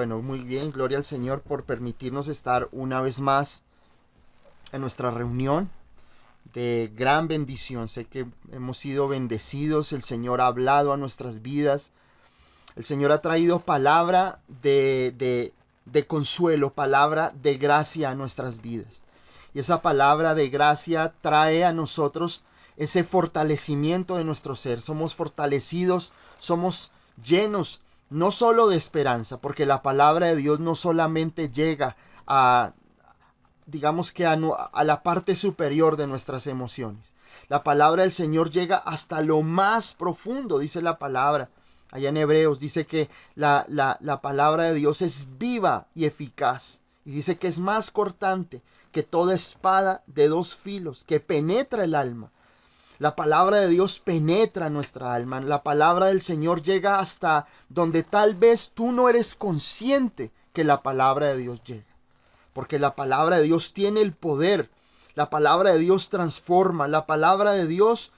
Bueno, muy bien, gloria al Señor por permitirnos estar una vez más en nuestra reunión de gran bendición. Sé que hemos sido bendecidos, el Señor ha hablado a nuestras vidas, el Señor ha traído palabra de consuelo, palabra de gracia a nuestras vidas. Y esa palabra de gracia trae a nosotros ese fortalecimiento de nuestro ser. Somos fortalecidos, somos llenos no solo de esperanza, porque la palabra de Dios no solamente llega a, digamos que a la parte superior de nuestras emociones. La palabra del Señor llega hasta lo más profundo, dice la palabra. Allá en Hebreos dice que la palabra de Dios es viva y eficaz. Y dice que es más cortante que toda espada de dos filos, que penetra el alma. La palabra de Dios penetra nuestra alma. La palabra del Señor llega hasta donde tal vez tú no eres consciente que la palabra de Dios llega. Porque la palabra de Dios tiene el poder. La palabra de Dios transforma. La palabra de Dios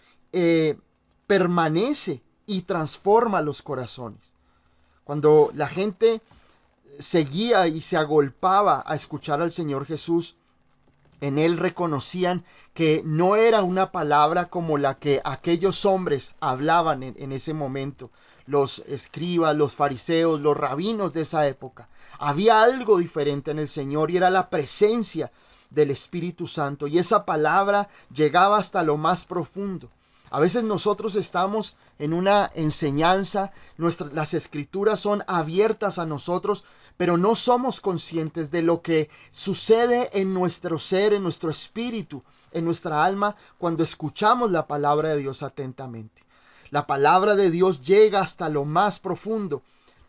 permanece y transforma los corazones. Cuando la gente seguía y se agolpaba a escuchar al Señor Jesús, en él reconocían que no era una palabra como la que aquellos hombres hablaban en ese momento. Los escribas, los fariseos, los rabinos de esa época. Había algo diferente en el Señor y era la presencia del Espíritu Santo. Y esa palabra llegaba hasta lo más profundo. A veces nosotros estamos en una enseñanza, las escrituras son abiertas a nosotros, pero no somos conscientes de lo que sucede en nuestro ser, en nuestro espíritu, en nuestra alma, cuando escuchamos la palabra de Dios atentamente. La palabra de Dios llega hasta lo más profundo.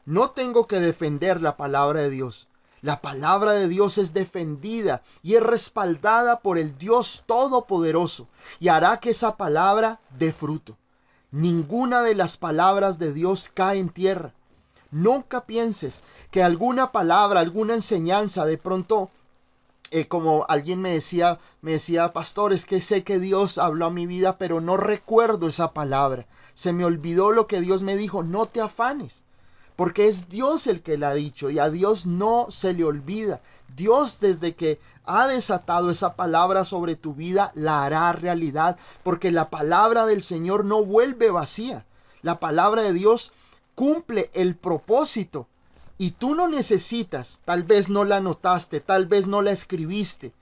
No tengo que defender la palabra de Dios. La palabra de Dios es defendida y es respaldada por el Dios Todopoderoso y hará que esa palabra dé fruto. Ninguna de las palabras de Dios cae en tierra. Nunca pienses que alguna palabra, alguna enseñanza de pronto, como alguien me decía, pastor, es que sé que Dios habló a mi vida, pero no recuerdo esa palabra. Se me olvidó lo que Dios me dijo. No te afanes, porque es Dios el que la ha dicho y a Dios no se le olvida. Dios, desde que ha desatado esa palabra sobre tu vida, la hará realidad, porque la palabra del Señor no vuelve vacía. La palabra de Dios cumple el propósito y tú no necesitas, tal vez no la anotaste, tal vez no la escribiste,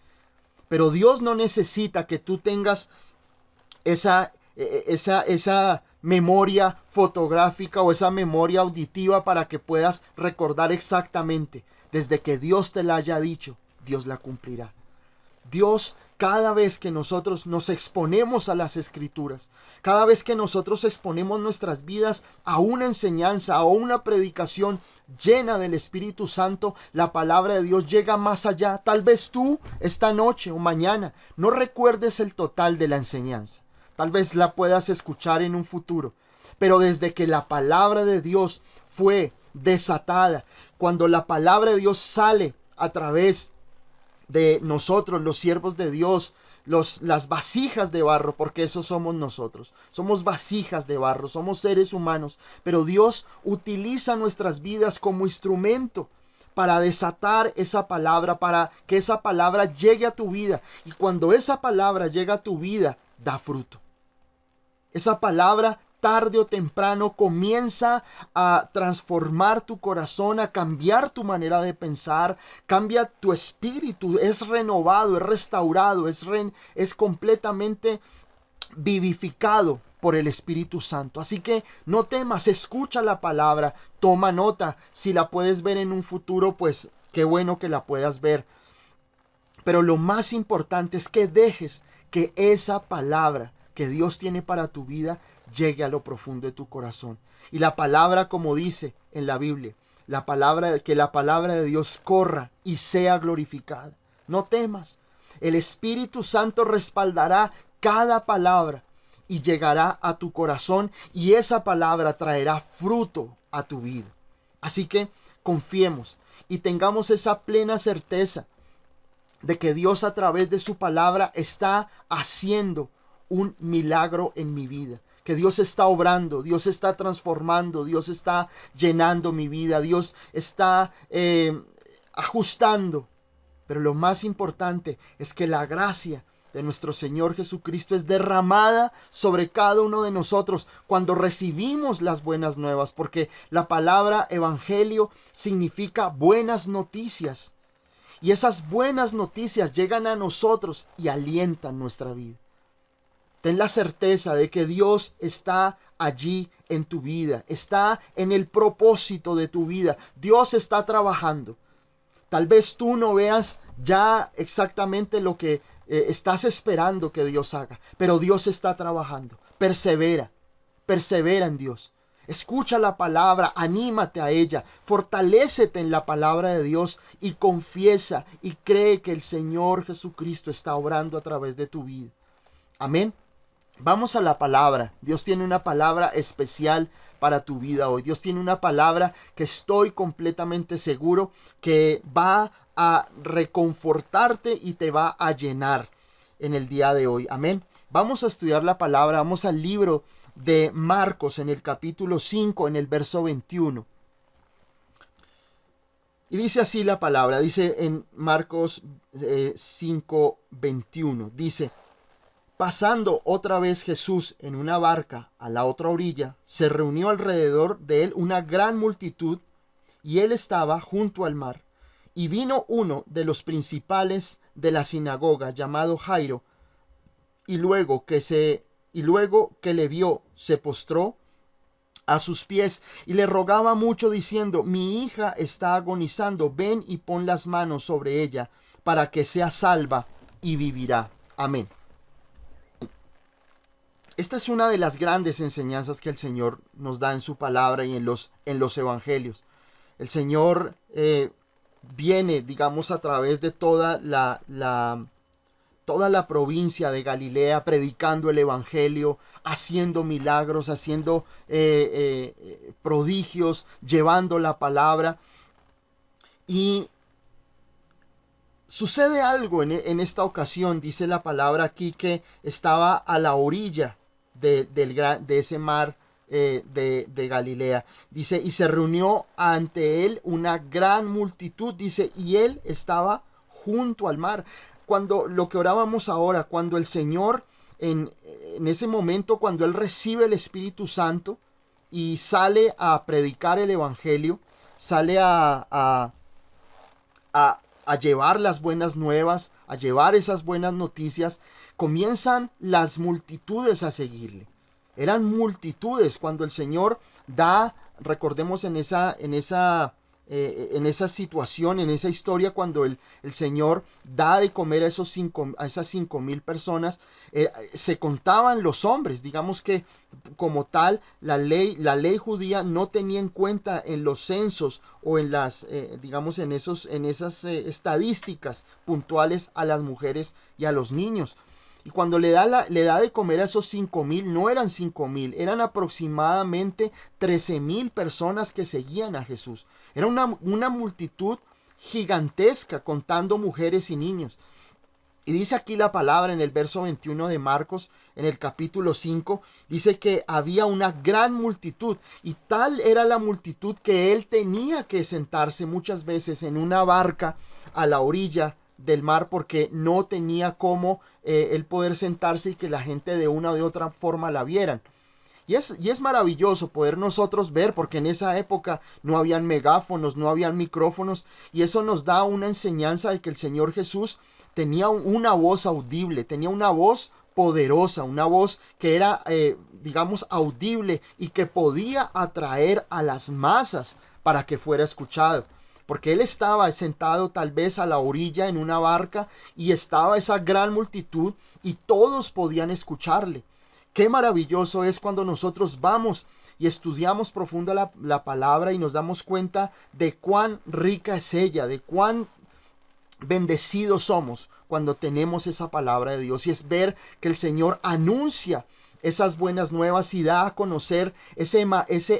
pero Dios no necesita que tú tengas esa memoria fotográfica o esa memoria auditiva para que puedas recordar exactamente. Desde que Dios te la haya dicho, Dios la cumplirá. Dios, cada vez que nosotros nos exponemos a las escrituras, cada vez que nosotros exponemos nuestras vidas a una enseñanza, a una predicación llena del Espíritu Santo, la palabra de Dios llega más allá. Tal vez tú esta noche o mañana no recuerdes el total de la enseñanza. Tal vez la puedas escuchar en un futuro. Pero desde que la palabra de Dios fue desatada, cuando la palabra de Dios sale a través de nosotros, los siervos de Dios, las vasijas de barro, porque eso somos nosotros. Somos vasijas de barro, somos seres humanos. Pero Dios utiliza nuestras vidas como instrumento para desatar esa palabra, para que esa palabra llegue a tu vida. Y cuando esa palabra llega a tu vida, da fruto. Esa palabra tarde o temprano comienza a transformar tu corazón, a cambiar tu manera de pensar, cambia tu espíritu, es renovado, es restaurado, es completamente vivificado por el Espíritu Santo. Así que no temas, escucha la palabra, toma nota. Si la puedes ver en un futuro, pues qué bueno que la puedas ver. Pero lo más importante es que dejes que esa palabra que Dios tiene para tu vida llegue a lo profundo de tu corazón. Y la palabra, como dice en la Biblia, que la palabra de Dios corra y sea glorificada. No temas. El Espíritu Santo respaldará cada palabra y llegará a tu corazón, y esa palabra traerá fruto a tu vida. Así que confiemos y tengamos esa plena certeza de que Dios, a través de su palabra, está haciendo un milagro en mi vida. que Dios está obrando, Dios está transformando, Dios está llenando mi vida, Dios está ajustando. Pero lo más importante es que la gracia de nuestro Señor Jesucristo es derramada sobre cada uno de nosotros cuando recibimos las buenas nuevas, porque la palabra evangelio significa buenas noticias. Y esas buenas noticias llegan a nosotros y alientan nuestra vida. Ten la certeza de que Dios está allí en tu vida, está en el propósito de tu vida. Dios está trabajando. Tal vez tú no veas ya exactamente lo que estás esperando que Dios haga, pero Dios está trabajando. Persevera, persevera en Dios. Escucha la palabra, anímate a ella, fortalécete en la palabra de Dios y confiesa y cree que el Señor Jesucristo está obrando a través de tu vida. Amén. Vamos a la palabra. Dios tiene una palabra especial para tu vida hoy. Dios tiene una palabra que estoy completamente seguro que va a reconfortarte y te va a llenar en el día de hoy. Amén. Vamos a estudiar la palabra. Vamos al libro de Marcos en el capítulo 5, en el verso 21. Y dice así la palabra. Dice en Marcos 5, 21. Dice: pasando otra vez Jesús en una barca a la otra orilla, se reunió alrededor de él una gran multitud, y él estaba junto al mar. Y vino uno de los principales de la sinagoga, llamado Jairo, y luego que le vio, se postró a sus pies y le rogaba mucho, diciendo: mi hija está agonizando, ven y pon las manos sobre ella, para que sea salva y vivirá. Amén. Esta es una de las grandes enseñanzas que el Señor nos da en su palabra y en los evangelios. El Señor viene, digamos, a través de toda la provincia de Galilea, predicando el evangelio, haciendo milagros, haciendo prodigios, llevando la palabra. Y sucede algo en esta ocasión. Dice la palabra aquí que estaba a la orilla de ese mar de Galilea. Dice: y se reunió ante él una gran multitud. Dice: y él estaba junto al mar. Cuando lo que orábamos ahora, cuando el Señor en ese momento, cuando él recibe el Espíritu Santo y sale a predicar el evangelio, sale a llevar las buenas nuevas, a llevar esas buenas noticias, comienzan las multitudes a seguirle. Eran multitudes cuando el Señor da, recordemos en esa situación, en esa historia, cuando el Señor da de comer a esas 5,000 personas, se contaban los hombres. Digamos que como tal, la ley judía no tenía en cuenta en los censos o en las, digamos, en esas estadísticas puntuales a las mujeres y a los niños. Y cuando le da de comer a esos 5,000, no eran 5,000, eran aproximadamente 13,000 personas que seguían a Jesús. Era una multitud gigantesca, contando mujeres y niños. Y dice aquí la palabra en el verso 21 de Marcos, en el capítulo 5, dice que había una gran multitud, y tal era la multitud que él tenía que sentarse muchas veces en una barca a la orilla del mar, porque no tenía cómo él poder sentarse y que la gente de una o de otra forma la vieran. Y es maravilloso poder nosotros ver, porque en esa época no habían megáfonos, no habían micrófonos, y eso nos da una enseñanza de que el Señor Jesús tenía una voz audible, tenía una voz poderosa, una voz que era, digamos, audible y que podía atraer a las masas para que fuera escuchado. Porque él estaba sentado tal vez a la orilla en una barca y estaba esa gran multitud y todos podían escucharle. Qué maravilloso es cuando nosotros vamos y estudiamos profundo la palabra y nos damos cuenta de cuán rica es ella, de cuán bendecidos somos cuando tenemos esa palabra de Dios. Y es ver que el Señor anuncia esas buenas nuevas y da a conocer ese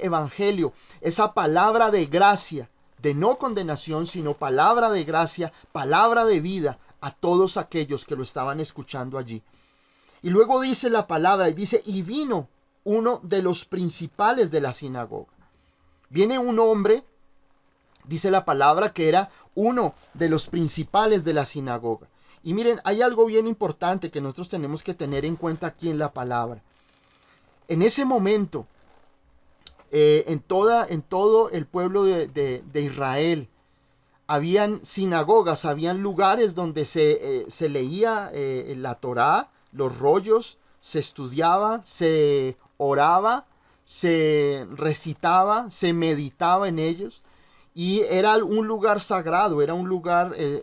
evangelio, esa palabra de gracia, de no condenación, sino palabra de gracia, palabra de vida a todos aquellos que lo estaban escuchando allí. Y luego dice la palabra, y dice: y vino uno de los principales de la sinagoga. Viene un hombre, dice la palabra, que era uno de los principales de la sinagoga. Y miren, hay algo bien importante que nosotros tenemos que tener en cuenta aquí en la palabra. En ese momento, en todo el pueblo de Israel, habían sinagogas, habían lugares donde se leía la Torá, los rollos, se estudiaba, se oraba, se recitaba, se meditaba en ellos. Y era un lugar sagrado,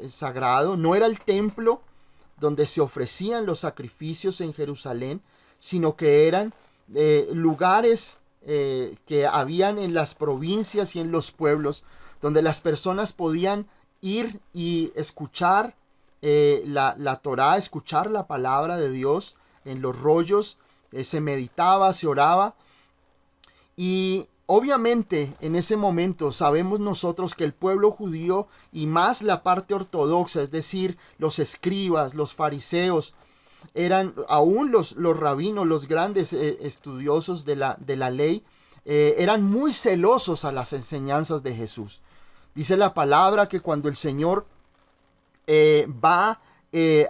sagrado. No era el templo donde se ofrecían los sacrificios en Jerusalén, sino que eran lugares que habían en las provincias y en los pueblos, donde las personas podían ir y escuchar la Torá, escuchar la palabra de Dios en los rollos, se meditaba, se oraba. Y obviamente en ese momento sabemos nosotros que el pueblo judío y más la parte ortodoxa, es decir, los escribas, los fariseos, eran aún los rabinos, los grandes estudiosos de la ley, eran muy celosos a las enseñanzas de Jesús. Dice la palabra que cuando el Señor va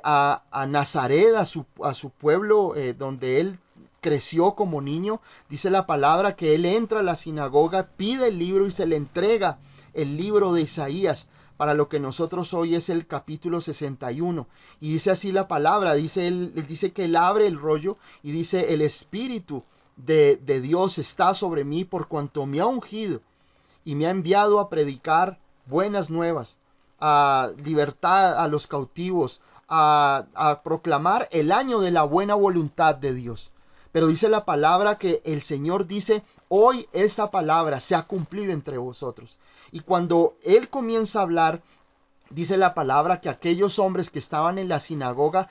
a Nazaret, a su pueblo donde él creció como niño, dice la palabra que él entra a la sinagoga, pide el libro y se le entrega el libro de Isaías, para lo que nosotros hoy es el capítulo 61. Y dice así la palabra, él dice que él abre el rollo y dice: el Espíritu de Dios está sobre mí por cuanto me ha ungido y me ha enviado a predicar buenas nuevas, a libertad a los cautivos, a proclamar el año de la buena voluntad de Dios. Pero dice la palabra que el Señor dice: hoy esa palabra se ha cumplido entre vosotros. Y cuando Él comienza a hablar, dice la palabra que aquellos hombres que estaban en la sinagoga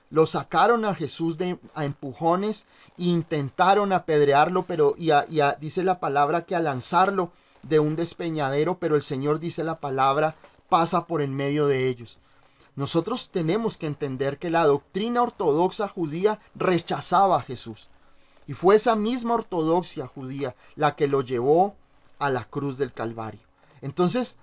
lo sacaron a Jesús a empujones e intentaron apedrearlo, pero dice la palabra que a lanzarlo de un despeñadero, pero el Señor, dice la palabra, pasa por en medio de ellos. Nosotros tenemos que entender que la doctrina ortodoxa judía rechazaba a Jesús. Y fue esa misma ortodoxia judía la que lo llevó a la cruz del Calvario. Entonces,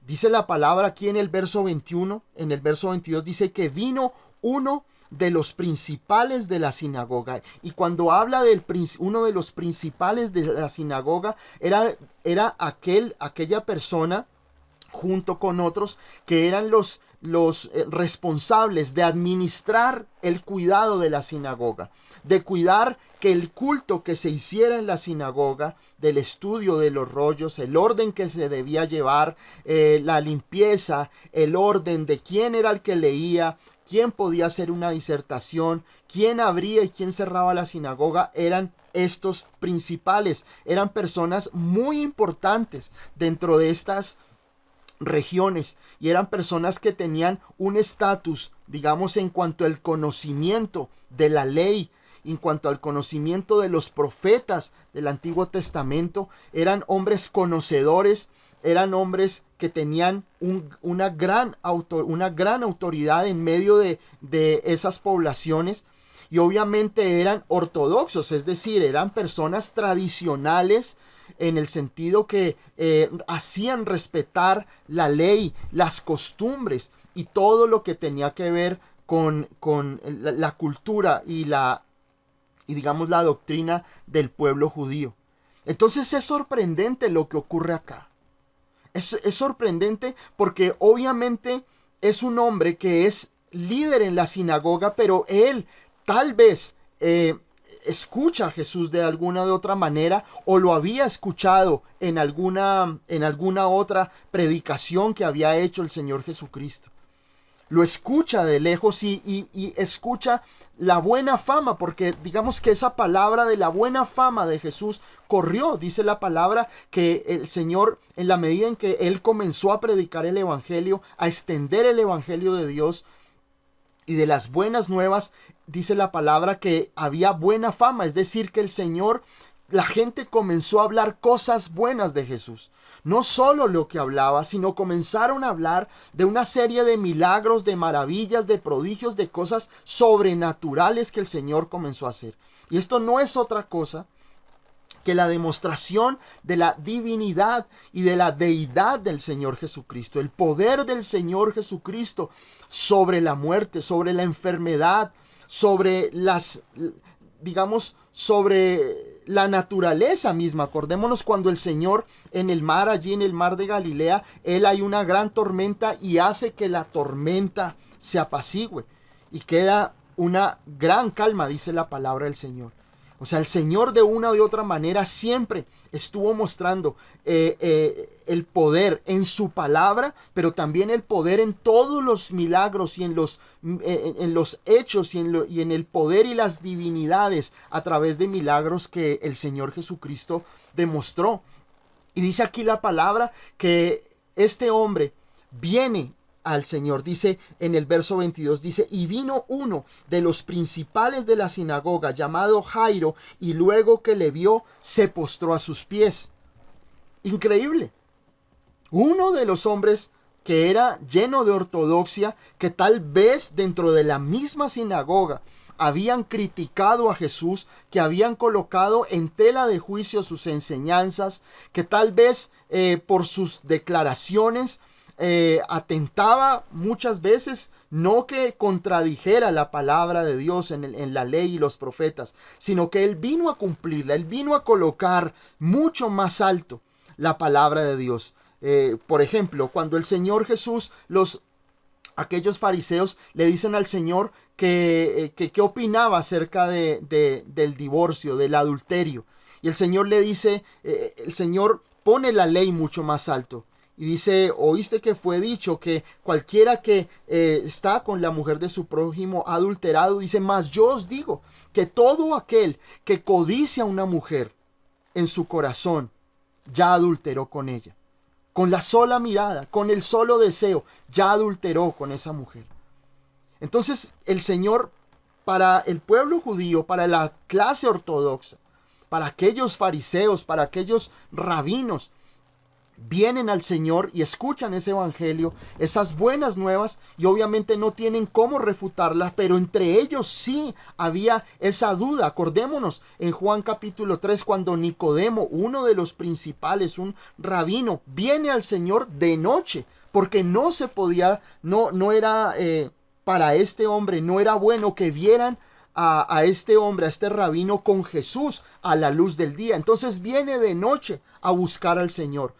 dice la palabra aquí en el verso 21, en el verso 22, dice que vino uno de los principales de la sinagoga. Y cuando habla de uno de los principales de la sinagoga, era aquella persona junto con otros que eran los responsables de administrar el cuidado de la sinagoga, de cuidar que el culto que se hiciera en la sinagoga, del estudio de los rollos, el orden que se debía llevar, la limpieza, el orden de quién era el que leía, quién podía hacer una disertación, quién abría y quién cerraba la sinagoga, eran estos principales, eran personas muy importantes dentro de estas regiones y eran personas que tenían un estatus, digamos, en cuanto al conocimiento de la ley, en cuanto al conocimiento de los profetas del Antiguo Testamento. Eran hombres conocedores, eran hombres que tenían una gran autoridad en medio de esas poblaciones, y obviamente eran ortodoxos, es decir, eran personas tradicionales en el sentido que hacían respetar la ley, las costumbres y todo lo que tenía que ver con la cultura y digamos la doctrina del pueblo judío. Entonces es sorprendente lo que ocurre acá. Es sorprendente porque obviamente es un hombre que es líder en la sinagoga, pero él tal vez escucha a Jesús de alguna de otra manera, o lo había escuchado en alguna otra predicación que había hecho el Señor Jesucristo. Lo escucha de lejos y escucha la buena fama, porque digamos que esa palabra de la buena fama de Jesús corrió. Dice la palabra que el Señor, en la medida en que Él comenzó a predicar el Evangelio, a extender el Evangelio de Dios y de las buenas nuevas, dice la palabra que había buena fama, es decir, que el Señor la gente comenzó a hablar cosas buenas de Jesús. No solo lo que hablaba, sino comenzaron a hablar de una serie de milagros, de maravillas, de prodigios, de cosas sobrenaturales que el Señor comenzó a hacer. Y esto no es otra cosa que la demostración de la divinidad y de la deidad del Señor Jesucristo. El poder del Señor Jesucristo sobre la muerte, sobre la enfermedad, sobre sobre la naturaleza misma. Acordémonos cuando el Señor en el mar, allí en el mar de Galilea, hay una gran tormenta y hace que la tormenta se apacigüe y queda una gran calma, dice la palabra del Señor. O sea, el Señor de una u de otra manera siempre estuvo mostrando el poder en su palabra, pero también el poder en todos los milagros y en los hechos y en el poder y las divinidades a través de milagros que el Señor Jesucristo demostró. Y dice aquí la palabra que este hombre viene al Señor. Dice en el verso 22, dice: y vino uno de los principales de la sinagoga llamado Jairo, y luego que le vio, se postró a sus pies. Increíble. Uno de los hombres que era lleno de ortodoxia, que tal vez dentro de la misma sinagoga habían criticado a Jesús, que habían colocado en tela de juicio sus enseñanzas, que tal vez por sus declaraciones atentaba muchas veces, no que contradijera la palabra de Dios en la ley y los profetas, sino que él vino a cumplirla, él vino a colocar mucho más alto la palabra de Dios. Por ejemplo, cuando el Señor Jesús, aquellos fariseos le dicen al Señor que qué opinaba acerca del divorcio, del adulterio, y el Señor le dice, el Señor pone la ley mucho más alto. Y dice: oíste que fue dicho que cualquiera que está con la mujer de su prójimo ha adulterado. Dice: mas yo os digo que todo aquel que codicia a una mujer en su corazón ya adulteró con ella. Con la sola mirada, con el solo deseo, ya adulteró con esa mujer. Entonces el Señor, para el pueblo judío, para la clase ortodoxa, para aquellos fariseos, para aquellos rabinos, vienen al Señor y escuchan ese evangelio, esas buenas nuevas, y obviamente no tienen cómo refutarlas, pero entre ellos sí había esa duda. Acordémonos en Juan capítulo 3, cuando Nicodemo, uno de los principales, un rabino, viene al Señor de noche, porque no se podía, no era para este hombre, no era bueno que vieran a este hombre, a este rabino con Jesús a la luz del día. Entonces viene de noche a buscar al Señor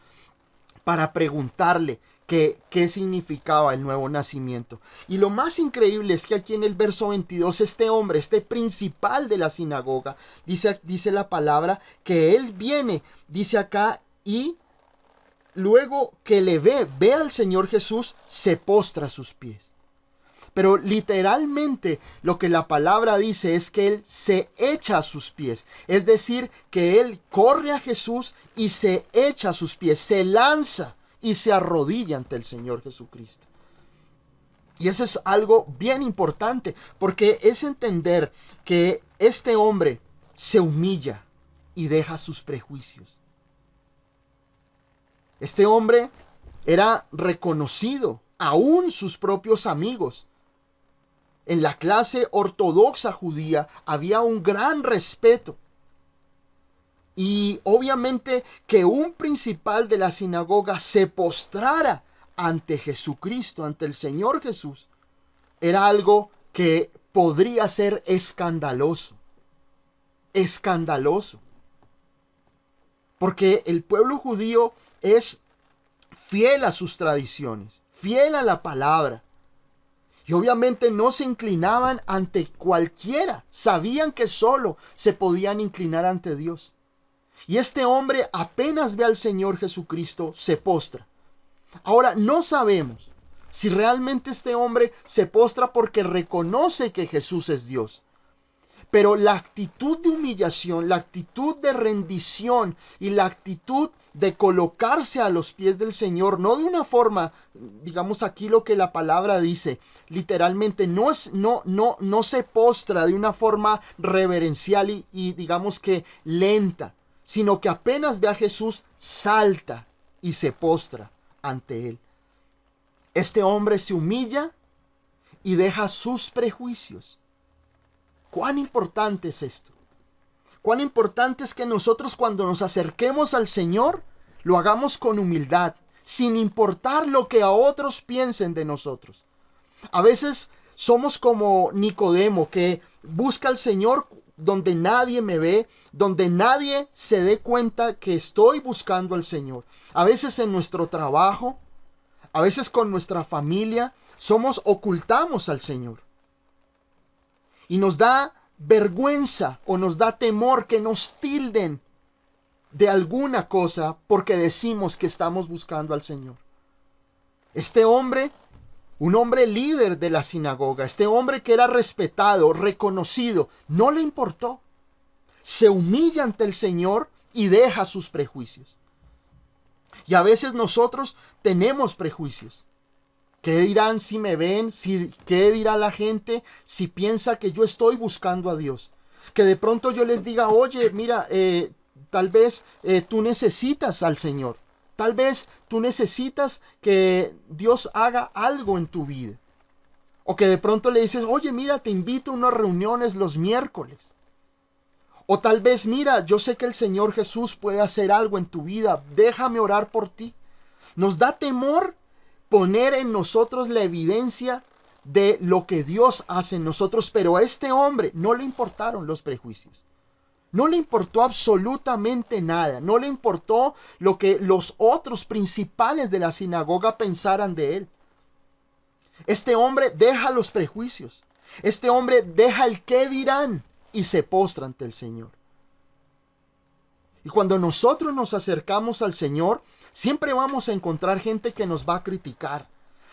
para preguntarle qué significaba el nuevo nacimiento. Y lo más increíble es que aquí en el verso 22, este hombre, este principal de la sinagoga, dice la palabra que él viene, dice acá, y luego que le ve al Señor Jesús, se postra a sus pies. Pero literalmente lo que la palabra dice es que él se echa a sus pies. Es decir, que él corre a Jesús y se echa a sus pies, se lanza y se arrodilla ante el Señor Jesucristo. Y eso es algo bien importante, porque es entender que este hombre se humilla y deja sus prejuicios. Este hombre era reconocido, aún sus propios amigos. En la clase ortodoxa judía había un gran respeto. Y obviamente que un principal de la sinagoga se postrara ante Jesucristo, ante el Señor Jesús, era algo que podría ser escandaloso. Escandaloso. Porque el pueblo judío es fiel a sus tradiciones, fiel a la palabra. Y obviamente no se inclinaban ante cualquiera. Sabían que solo se podían inclinar ante Dios. Y este hombre apenas ve al Señor Jesucristo, se postra. Ahora, no sabemos si realmente este hombre se postra porque reconoce que Jesús es Dios. Pero la actitud de humillación, la actitud de rendición y la actitud de colocarse a los pies del Señor, no de una forma, digamos aquí lo que la palabra dice, literalmente no se postra de una forma reverencial y digamos que lenta, sino que apenas ve a Jesús, salta y se postra ante él. Este hombre se humilla y deja sus prejuicios. ¿Cuán importante es esto? Cuán importante es que nosotros cuando nos acerquemos al Señor, lo hagamos con humildad, sin importar lo que a otros piensen de nosotros. A veces somos como Nicodemo, que busca al Señor donde nadie me ve, donde nadie se dé cuenta que estoy buscando al Señor. A veces en nuestro trabajo, a veces con nuestra familia, ocultamos al Señor. Y nos da vergüenza o nos da temor que nos tilden de alguna cosa porque decimos que estamos buscando al Señor. Este hombre, un hombre líder de la sinagoga, este hombre que era respetado, reconocido, no le importó. Se humilla ante el Señor y deja sus prejuicios. Y a veces nosotros tenemos prejuicios. ¿Qué dirán si me ven? ¿Qué dirá la gente si piensa que yo estoy buscando a Dios? Que de pronto yo les diga, oye, mira, tal vez tú necesitas al Señor. Tal vez tú necesitas que Dios haga algo en tu vida. O que de pronto le dices, oye, mira, te invito a unas reuniones los miércoles. O tal vez, mira, yo sé que el Señor Jesús puede hacer algo en tu vida. Déjame orar por ti. Nos da temor poner en nosotros la evidencia de lo que Dios hace en nosotros, pero a este hombre no le importaron los prejuicios. No le importó absolutamente nada. No le importó lo que los otros principales de la sinagoga pensaran de él. Este hombre deja los prejuicios. Este hombre deja el qué dirán y se postra ante el Señor. Y cuando nosotros nos acercamos al Señor, siempre vamos a encontrar gente que nos va a criticar.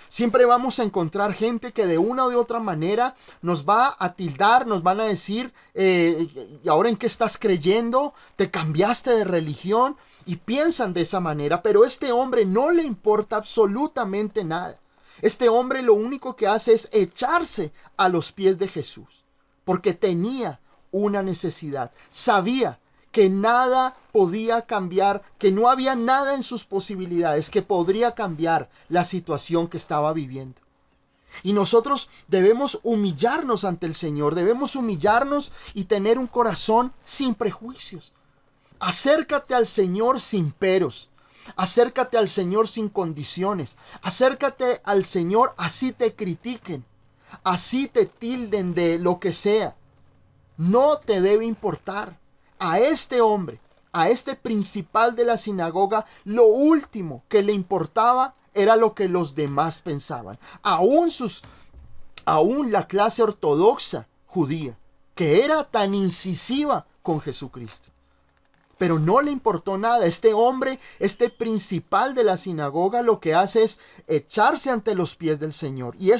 Siempre vamos a encontrar gente que de una u de otra manera nos va a tildar, nos van a decir, ¿y ahora en qué estás creyendo? ¿Te cambiaste de religión? Y piensan de esa manera, pero este hombre no le importa absolutamente nada. Este hombre lo único que hace es echarse a los pies de Jesús, porque tenía una necesidad. Sabía que nada podía cambiar, que no había nada en sus posibilidades que podría cambiar la situación que estaba viviendo. Y nosotros debemos humillarnos ante el Señor, debemos humillarnos y tener un corazón sin prejuicios. Acércate al Señor sin peros, acércate al Señor sin condiciones, acércate al Señor así te critiquen, así te tilden de lo que sea. No te debe importar. A este hombre, a este principal de la sinagoga, lo último que le importaba era lo que los demás pensaban. Aún la clase ortodoxa judía, que era tan incisiva con Jesucristo. Pero no le importó nada. Este hombre, este principal de la sinagoga, lo que hace es echarse ante los pies del Señor. Y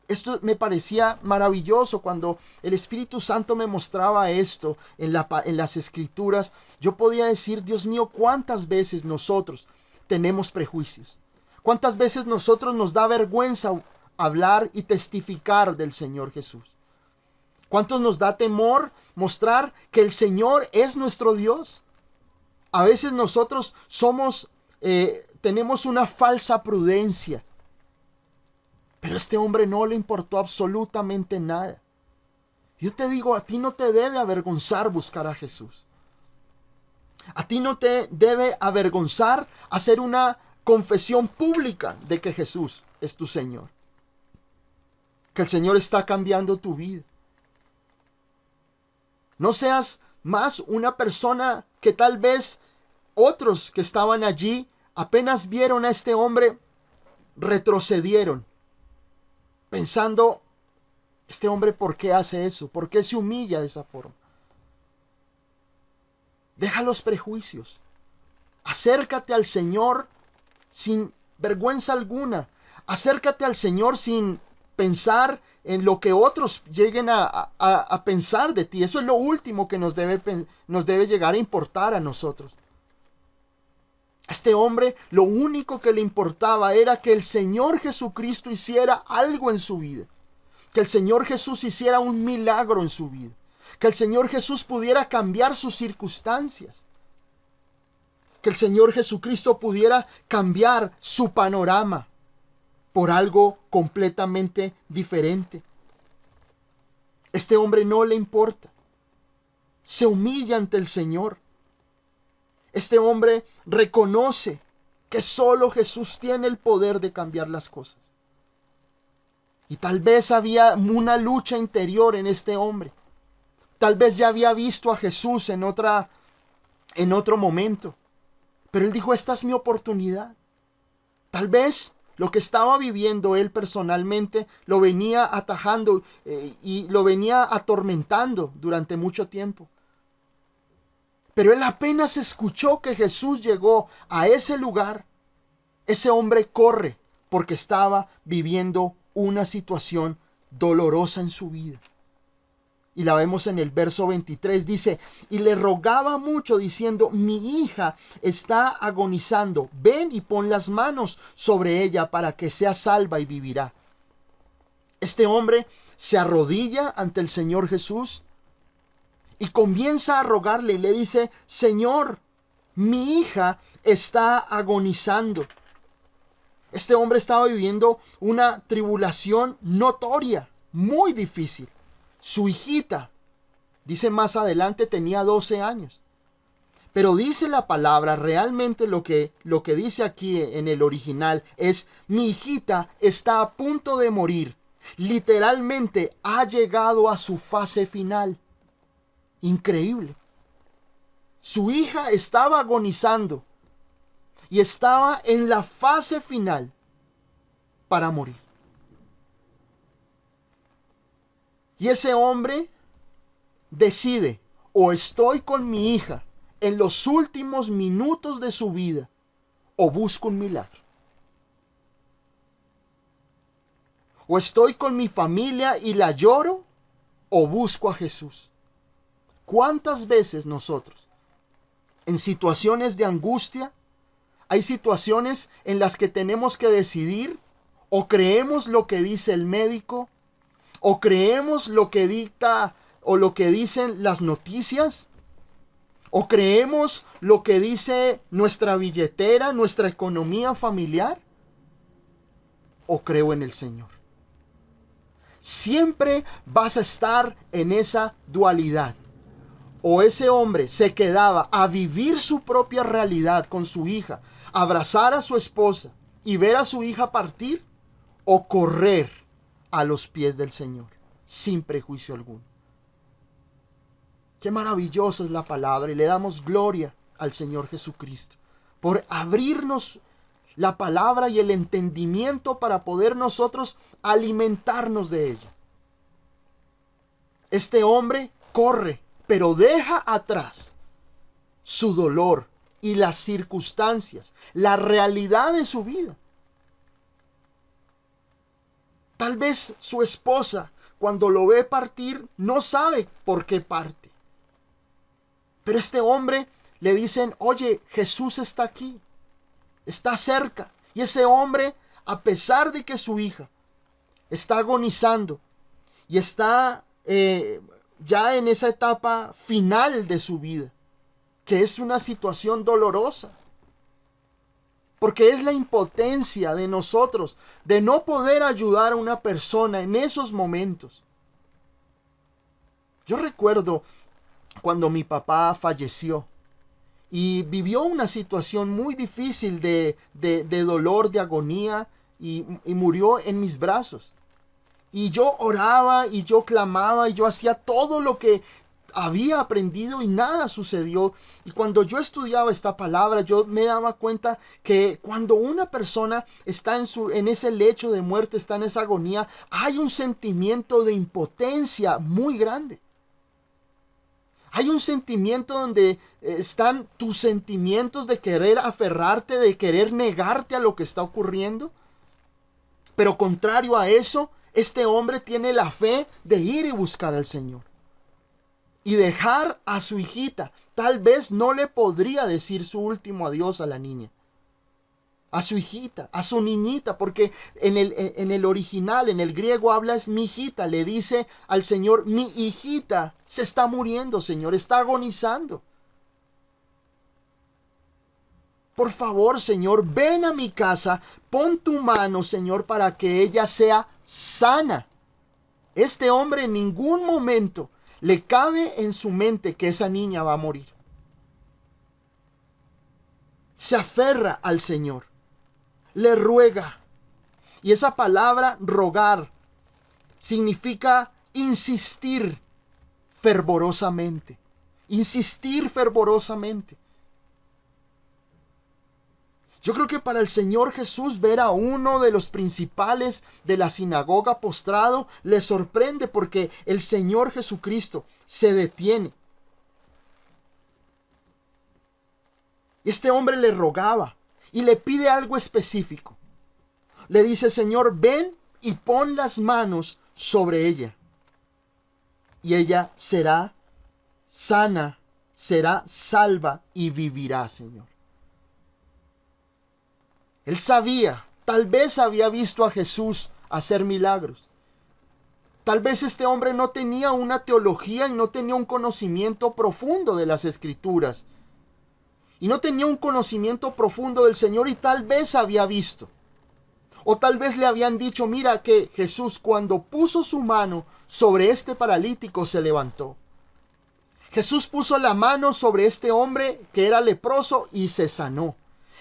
esto me parecía maravilloso cuando el Espíritu Santo me mostraba esto en las Escrituras. Yo podía decir, Dios mío, ¿cuántas veces nosotros tenemos prejuicios? ¿Cuántas veces nosotros nos da vergüenza hablar y testificar del Señor Jesús? ¿Cuántos nos da temor mostrar que el Señor es nuestro Dios? A veces nosotros tenemos una falsa prudencia. Pero a este hombre no le importó absolutamente nada. Yo te digo, a ti no te debe avergonzar buscar a Jesús. A ti no te debe avergonzar hacer una confesión pública de que Jesús es tu Señor. Que el Señor está cambiando tu vida. No seas más una persona que tal vez otros que estaban allí apenas vieron a este hombre, retrocedieron. Pensando, este hombre, ¿por qué hace eso? ¿Por qué se humilla de esa forma? Deja los prejuicios. Acércate al Señor sin vergüenza alguna. Acércate al Señor sin pensar en lo que otros lleguen a pensar de ti. Eso es lo último que nos debe llegar a importar a nosotros. A este hombre lo único que le importaba era que el Señor Jesucristo hiciera algo en su vida. Que el Señor Jesús hiciera un milagro en su vida. Que el Señor Jesús pudiera cambiar sus circunstancias. Que el Señor Jesucristo pudiera cambiar su panorama por algo completamente diferente. Este hombre no le importa. Se humilla ante el Señor. Este hombre reconoce que solo Jesús tiene el poder de cambiar las cosas. Y tal vez había una lucha interior en este hombre. Tal vez ya había visto a Jesús en otro momento. Pero él dijo, esta es mi oportunidad. Tal vez lo que estaba viviendo él personalmente lo venía atajando y lo venía atormentando durante mucho tiempo. Pero él apenas escuchó que Jesús llegó a ese lugar. Ese hombre corre porque estaba viviendo una situación dolorosa en su vida. Y la vemos en el verso 23, dice, y le rogaba mucho diciendo, mi hija está agonizando, ven y pon las manos sobre ella para que sea salva y vivirá. Este hombre se arrodilla ante el Señor Jesús y comienza a rogarle y le dice, Señor, mi hija está agonizando. Este hombre estaba viviendo una tribulación notoria, muy difícil. Su hijita, dice más adelante, tenía 12 años. Pero dice la palabra, realmente lo que dice aquí en el original es, mi hijita está a punto de morir. Literalmente ha llegado a su fase final. Increíble. Su hija estaba agonizando y estaba en la fase final para morir. Y ese hombre decide, o estoy con mi hija en los últimos minutos de su vida, o busco un milagro. O estoy con mi familia y la lloro, o busco a Jesús. ¿Cuántas veces nosotros, en situaciones de angustia, hay situaciones en las que tenemos que decidir, o creemos lo que dice el médico, o creemos lo que dicta o lo que dicen las noticias, o creemos lo que dice nuestra billetera, nuestra economía familiar, o creo en el Señor? Siempre vas a estar en esa dualidad. O ese hombre se quedaba a vivir su propia realidad con su hija, abrazar a su esposa y ver a su hija partir, o correr a los pies del Señor, sin prejuicio alguno. Qué maravillosa es la palabra, y le damos gloria al Señor Jesucristo por abrirnos la palabra y el entendimiento para poder nosotros alimentarnos de ella. Este hombre corre, pero deja atrás su dolor y las circunstancias, la realidad de su vida. Tal vez su esposa, cuando lo ve partir, no sabe por qué parte. Pero este hombre le dicen, oye, Jesús está aquí, está cerca. Y ese hombre, a pesar de que su hija está agonizando y está ya en esa etapa final de su vida, que es una situación dolorosa, porque es la impotencia de nosotros de no poder ayudar a una persona en esos momentos. Yo recuerdo cuando mi papá falleció y vivió una situación muy difícil de dolor, de agonía, y murió en mis brazos. Y yo oraba y yo clamaba y yo hacía todo lo que había aprendido y nada sucedió. Y cuando yo estudiaba esta palabra, yo me daba cuenta que cuando una persona está en ese lecho de muerte, está en esa agonía, hay un sentimiento de impotencia muy grande. Hay un sentimiento donde están tus sentimientos de querer aferrarte, de querer negarte a lo que está ocurriendo. Pero contrario a eso Este hombre tiene la fe de ir y buscar al Señor y dejar a su hijita. Tal vez no le podría decir su último adiós a la niña, a su hijita, a su niñita, porque en el original, en el griego habla es mi hijita. Le dice al Señor, mi hijita se está muriendo, Señor, está agonizando. Por favor, Señor, ven a mi casa, pon tu mano, Señor, para que ella sea sana. Este hombre en ningún momento le cabe en su mente que esa niña va a morir. Se aferra al Señor, le ruega. Y esa palabra rogar significa insistir fervorosamente. Insistir fervorosamente. Yo creo que para el Señor Jesús ver a uno de los principales de la sinagoga postrado le sorprende, porque el Señor Jesucristo se detiene. Este hombre le rogaba y le pide algo específico. Le dice, Señor, ven y pon las manos sobre ella. Y ella será sana, será salva y vivirá, Señor. Él sabía, tal vez había visto a Jesús hacer milagros. Tal vez este hombre no tenía una teología y no tenía un conocimiento profundo de las Escrituras. Y no tenía un conocimiento profundo del Señor, y tal vez había visto. O tal vez le habían dicho, mira que Jesús cuando puso su mano sobre este paralítico se levantó. Jesús puso la mano sobre este hombre que era leproso y se sanó.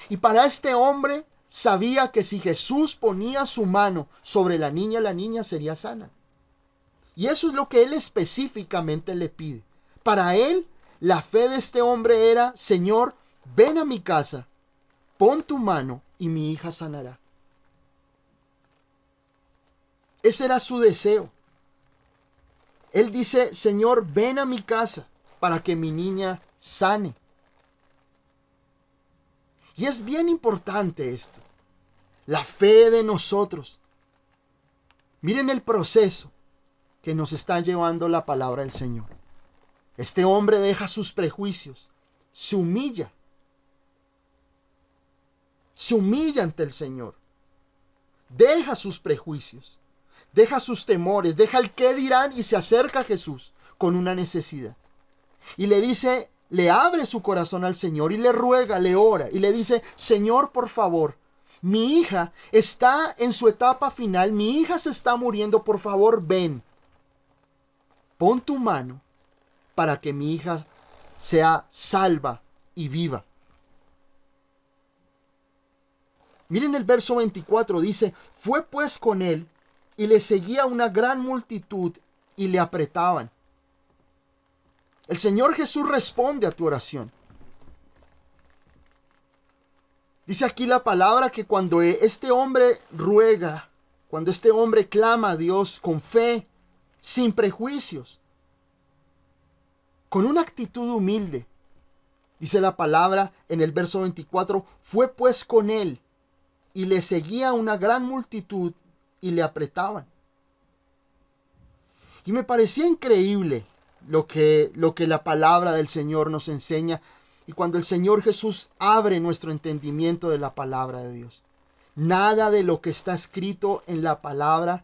Y para este hombre sabía que si Jesús ponía su mano sobre la niña sería sana. Y eso es lo que él específicamente le pide. Para él, la fe de este hombre era, Señor, ven a mi casa, pon tu mano y mi hija sanará. Ese era su deseo. Él dice, Señor, ven a mi casa para que mi niña sane. Y es bien importante esto. La fe de nosotros. Miren el proceso que nos está llevando la palabra del Señor. Este hombre deja sus prejuicios, se humilla ante el Señor, deja sus prejuicios, deja sus temores, deja el qué dirán y se acerca a Jesús con una necesidad. Y le dice, le abre su corazón al Señor y le ruega, le ora y le dice, Señor, por favor, mi hija está en su etapa final, mi hija se está muriendo, por favor, ven. Pon tu mano para que mi hija sea salva y viva. Miren el verso 24, dice, fue pues con él y le seguía una gran multitud y le apretaban. El Señor Jesús responde a tu oración. Dice aquí la palabra que cuando este hombre ruega, cuando este hombre clama a Dios con fe, sin prejuicios, con una actitud humilde, dice la palabra en el verso 24, fue pues con él y le seguía una gran multitud y le apretaban. Y me parecía increíble lo que la palabra del Señor nos enseña, y cuando el Señor Jesús abre nuestro entendimiento de la palabra de Dios. Nada de lo que está escrito en la palabra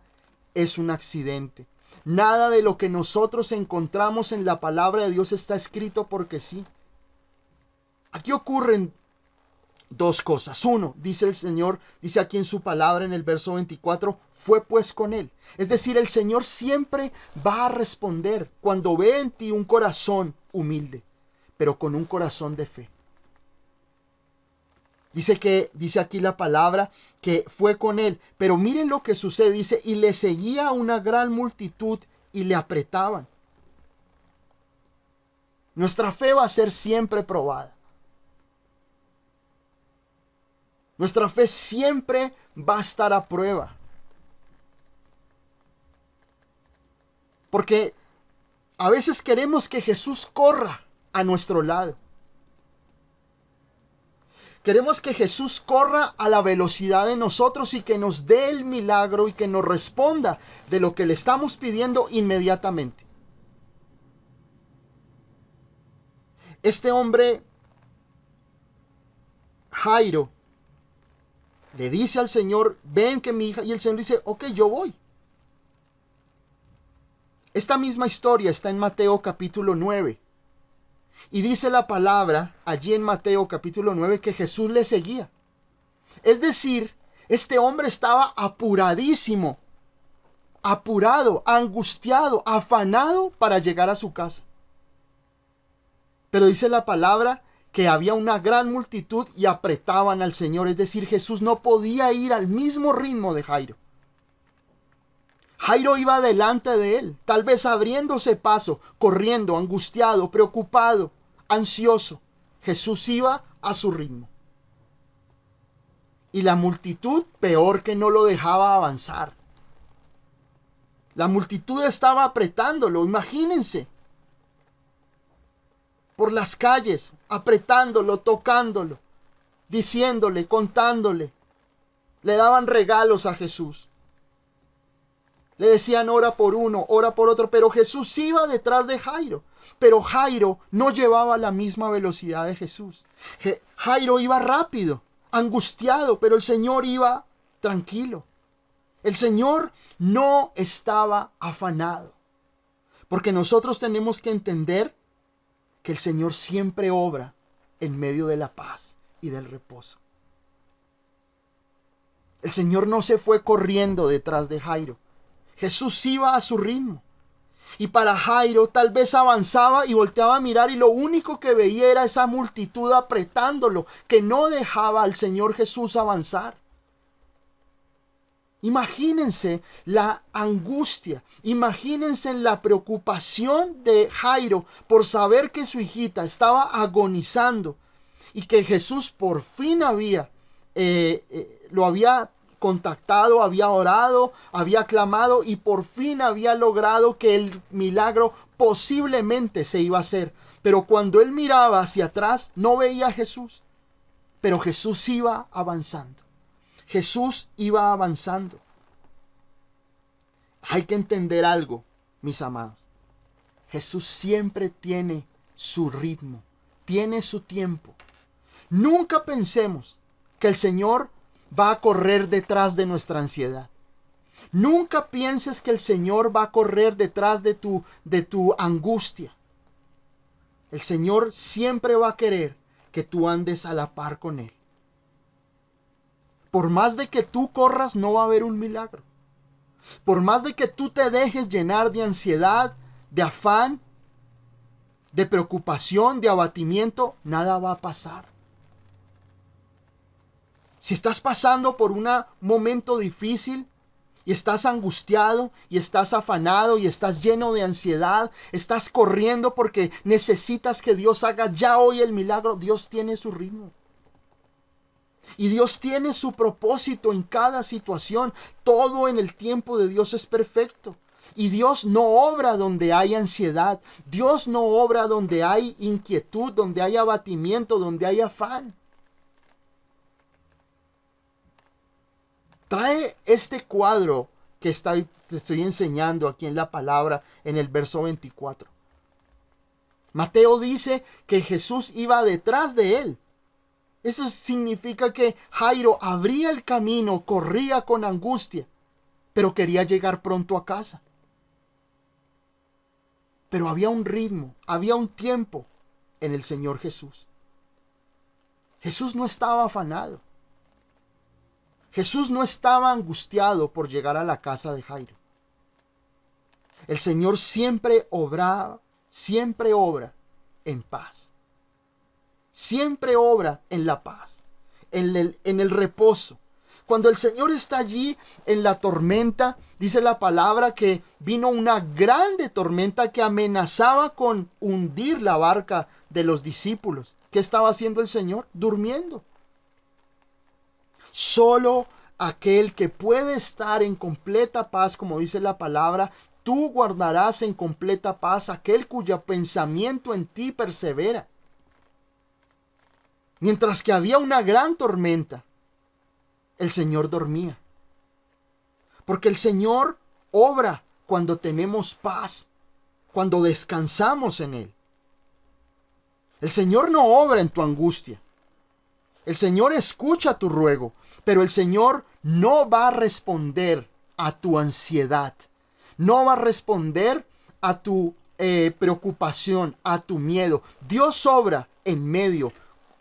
es un accidente. Nada de lo que nosotros encontramos en la palabra de Dios está escrito porque sí. Aquí ocurren dos cosas. Uno, dice el Señor, dice aquí en su palabra en el verso 24, fue pues con él. Es decir, el Señor siempre va a responder cuando ve en ti un corazón humilde, pero con un corazón de fe. Dice aquí la palabra que fue con él, pero miren lo que sucede, dice, y le seguía una gran multitud y le apretaban. Nuestra fe va a ser siempre probada. Nuestra fe siempre va a estar a prueba. Porque a veces queremos que Jesús corra a nuestro lado. Queremos que Jesús corra a la velocidad de nosotros y que nos dé el milagro y que nos responda de lo que le estamos pidiendo inmediatamente. Este hombre, Jairo, le dice al Señor, ven que mi hija, y el Señor dice, ok, yo voy. Esta misma historia está en Mateo capítulo 9. Y dice la palabra allí en Mateo capítulo 9 que Jesús le seguía. Es decir, este hombre estaba apuradísimo, apurado, angustiado, afanado para llegar a su casa. Pero dice la palabra que había una gran multitud y apretaban al Señor. Es decir, Jesús no podía ir al mismo ritmo de Jairo. Jairo iba delante de él, tal vez abriéndose paso, corriendo, angustiado, preocupado, ansioso. Jesús iba a su ritmo. Y la multitud, peor que no lo dejaba avanzar. La multitud estaba apretándolo, imagínense. Por las calles, apretándolo, tocándolo, diciéndole, contándole. Le daban regalos a Jesús. Le decían ora por uno, ora por otro, pero Jesús iba detrás de Jairo. Pero Jairo no llevaba la misma velocidad de Jesús. Jairo iba rápido, angustiado, pero el Señor iba tranquilo. El Señor no estaba afanado. Porque nosotros tenemos que entender que el Señor siempre obra en medio de la paz y del reposo. El Señor no se fue corriendo detrás de Jairo. Jesús iba a su ritmo. Y para Jairo tal vez avanzaba y volteaba a mirar y lo único que veía era esa multitud apretándolo, que no dejaba al Señor Jesús avanzar. Imagínense la angustia, imagínense la preocupación de Jairo por saber que su hijita estaba agonizando y que Jesús por fin lo había contactado, había orado, había clamado y por fin había logrado que el milagro posiblemente se iba a hacer. Pero cuando él miraba hacia atrás no veía a Jesús, pero Jesús iba avanzando. Jesús iba avanzando. Hay que entender algo, mis amados. Jesús siempre tiene su ritmo, tiene su tiempo. Nunca pensemos que el Señor va a correr detrás de nuestra ansiedad. Nunca pienses que el Señor va a correr detrás de tu angustia. El Señor siempre va a querer que tú andes a la par con Él. Por más de que tú corras, no va a haber un milagro. Por más de que tú te dejes llenar de ansiedad, de afán, de preocupación, de abatimiento, nada va a pasar. Si estás pasando por un momento difícil y estás angustiado y estás afanado y estás lleno de ansiedad, estás corriendo porque necesitas que Dios haga ya hoy el milagro, Dios tiene su ritmo. Y Dios tiene su propósito en cada situación. Todo en el tiempo de Dios es perfecto. Y Dios no obra donde hay ansiedad. Dios no obra donde hay inquietud, donde hay abatimiento, donde hay afán. Trae este cuadro que te estoy enseñando aquí en la palabra en el verso 24. Mateo dice que Jesús iba detrás de él. Eso significa que Jairo abría el camino, corría con angustia, pero quería llegar pronto a casa. Pero había un ritmo, había un tiempo en el Señor Jesús. Jesús no estaba afanado. Jesús no estaba angustiado por llegar a la casa de Jairo. El Señor siempre obra en paz. Siempre obra en la paz, en el reposo. Cuando el Señor está allí en la tormenta, dice la palabra que vino una grande tormenta que amenazaba con hundir la barca de los discípulos. ¿Qué estaba haciendo el Señor? Durmiendo. Solo aquel que puede estar en completa paz, como dice la palabra, tú guardarás en completa paz aquel cuyo pensamiento en ti persevera. Mientras que había una gran tormenta, el Señor dormía. Porque el Señor obra cuando tenemos paz, cuando descansamos en Él. El Señor no obra en tu angustia. El Señor escucha tu ruego, pero el Señor no va a responder a tu ansiedad. No va a responder a tu preocupación, a tu miedo. Dios obra en medio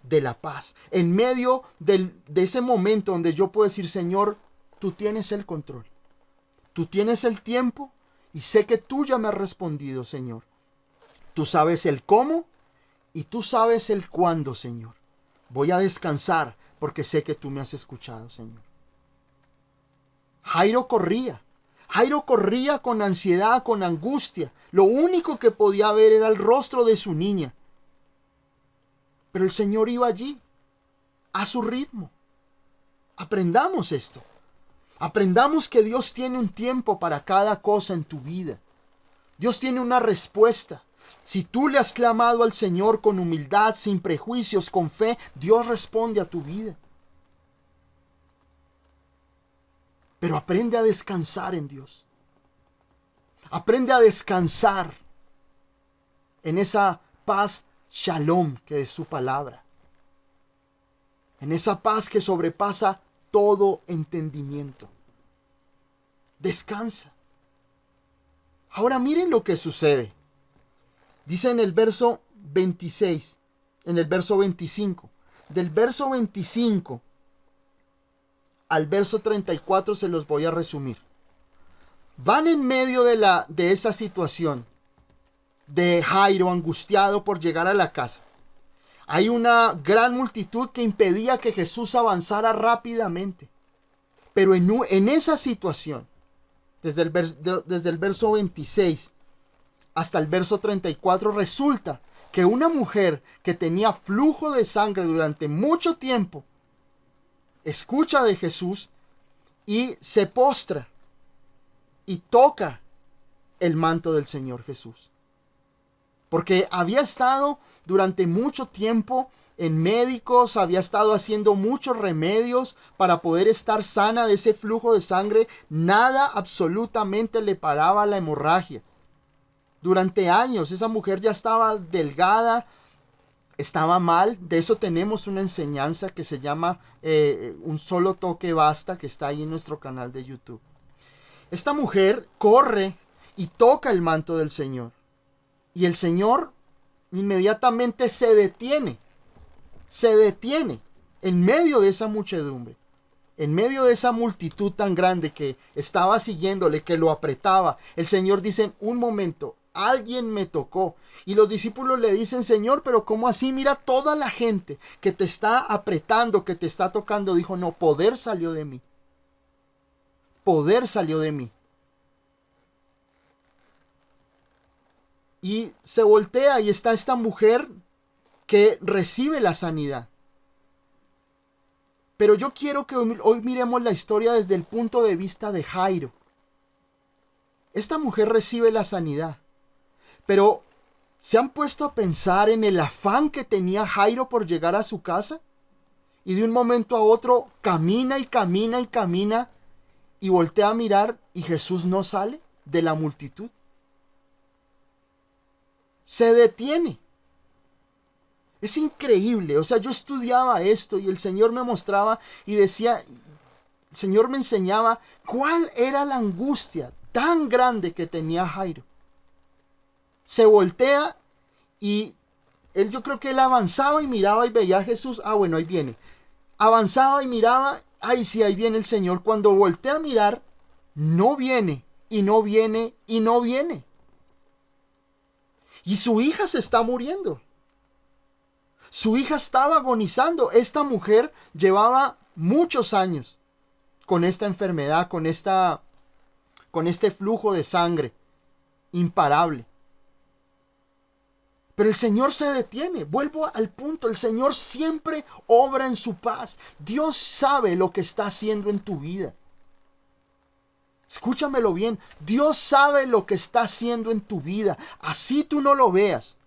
de la paz, en medio de ese momento donde yo puedo decir, Señor, tú tienes el control. Tú tienes el tiempo y sé que tú ya me has respondido, Señor. Tú sabes el cómo y tú sabes el cuándo, Señor. Voy a descansar porque sé que tú me has escuchado, Señor. Jairo corría con ansiedad, con angustia. Lo único que podía ver era el rostro de su niña. Pero el Señor iba allí, a su ritmo. Aprendamos esto. Aprendamos que Dios tiene un tiempo para cada cosa en tu vida. Dios tiene una respuesta. Si tú le has clamado al Señor con humildad, sin prejuicios, con fe, Dios responde a tu vida. Pero aprende a descansar en Dios. Aprende a descansar en esa paz shalom que es su palabra. En esa paz que sobrepasa todo entendimiento. Descansa. Ahora miren lo que sucede. Dice en el verso 26, en el verso 25. Del verso 25 al verso 34 se los voy a resumir. Van en medio de esa situación de Jairo angustiado por llegar a la casa. Hay una gran multitud que impedía que Jesús avanzara rápidamente. Pero en esa situación, desde el verso 26 hasta el verso 34, resulta que una mujer que tenía flujo de sangre durante mucho tiempo, escucha de Jesús y se postra y toca el manto del Señor Jesús. Porque había estado durante mucho tiempo en médicos, había estado haciendo muchos remedios para poder estar sana de ese flujo de sangre. Nada absolutamente le paraba la hemorragia. Durante años esa mujer ya estaba delgada, estaba mal. De eso tenemos una enseñanza que se llama Un solo toque basta, que está ahí en nuestro canal de YouTube. Esta mujer corre y toca el manto del Señor. Y el Señor inmediatamente se detiene en medio de esa muchedumbre, en medio de esa multitud tan grande que estaba siguiéndole, que lo apretaba. El Señor dice, un momento, alguien me tocó. Y los discípulos le dicen, Señor, pero ¿cómo así? Mira toda la gente que te está apretando, que te está tocando. Dijo, no, poder salió de mí. Poder salió de mí. Y se voltea y está esta mujer que recibe la sanidad. Pero yo quiero que hoy miremos la historia desde el punto de vista de Jairo. Esta mujer recibe la sanidad. Pero ¿se han puesto a pensar en el afán que tenía Jairo por llegar a su casa? Y de un momento a otro camina y camina y camina y voltea a mirar y Jesús no sale de la multitud. Se detiene. Es increíble. O sea, yo estudiaba esto y el Señor me mostraba y decía, el Señor me enseñaba cuál era la angustia tan grande que tenía Jairo. Se voltea y yo creo que él avanzaba y miraba y veía a Jesús. Ah, bueno, ahí viene. Avanzaba y miraba. Ay, sí, ahí viene el Señor. Cuando voltea a mirar, no viene y no viene y no viene. Y su hija se está muriendo. Su hija estaba agonizando. Esta mujer llevaba muchos años con esta enfermedad, con este flujo de sangre imparable. Pero el Señor se detiene. Vuelvo al punto. El Señor siempre obra en su paz. Dios sabe lo que está haciendo en tu vida. Escúchamelo bien. Dios sabe lo que está haciendo en tu vida. Así tú no lo veas.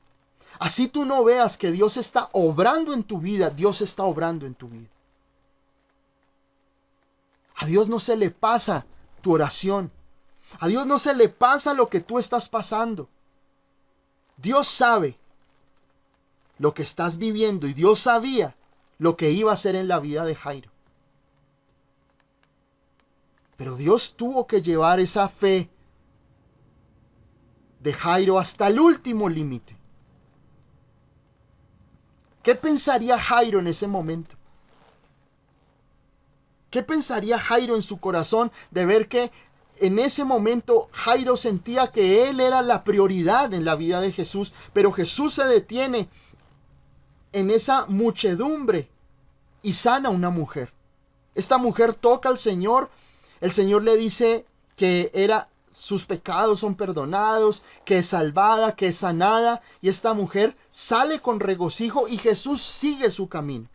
Así tú no veas que Dios está obrando en tu vida, Dios está obrando en tu vida. A Dios no se le pasa tu oración. A Dios no se le pasa lo que tú estás pasando. Dios sabe lo que estás viviendo y Dios sabía lo que iba a hacer en la vida de Jairo. Pero Dios tuvo que llevar esa fe de Jairo hasta el último límite. ¿Qué pensaría Jairo en ese momento? ¿Qué pensaría Jairo en su corazón de ver que en ese momento Jairo sentía que él era la prioridad en la vida de Jesús, pero Jesús se detiene en esa muchedumbre y sana a una mujer? Esta mujer toca al Señor, el Señor le dice que sus pecados son perdonados, que es salvada, que es sanada, y esta mujer sale con regocijo y Jesús sigue su camino.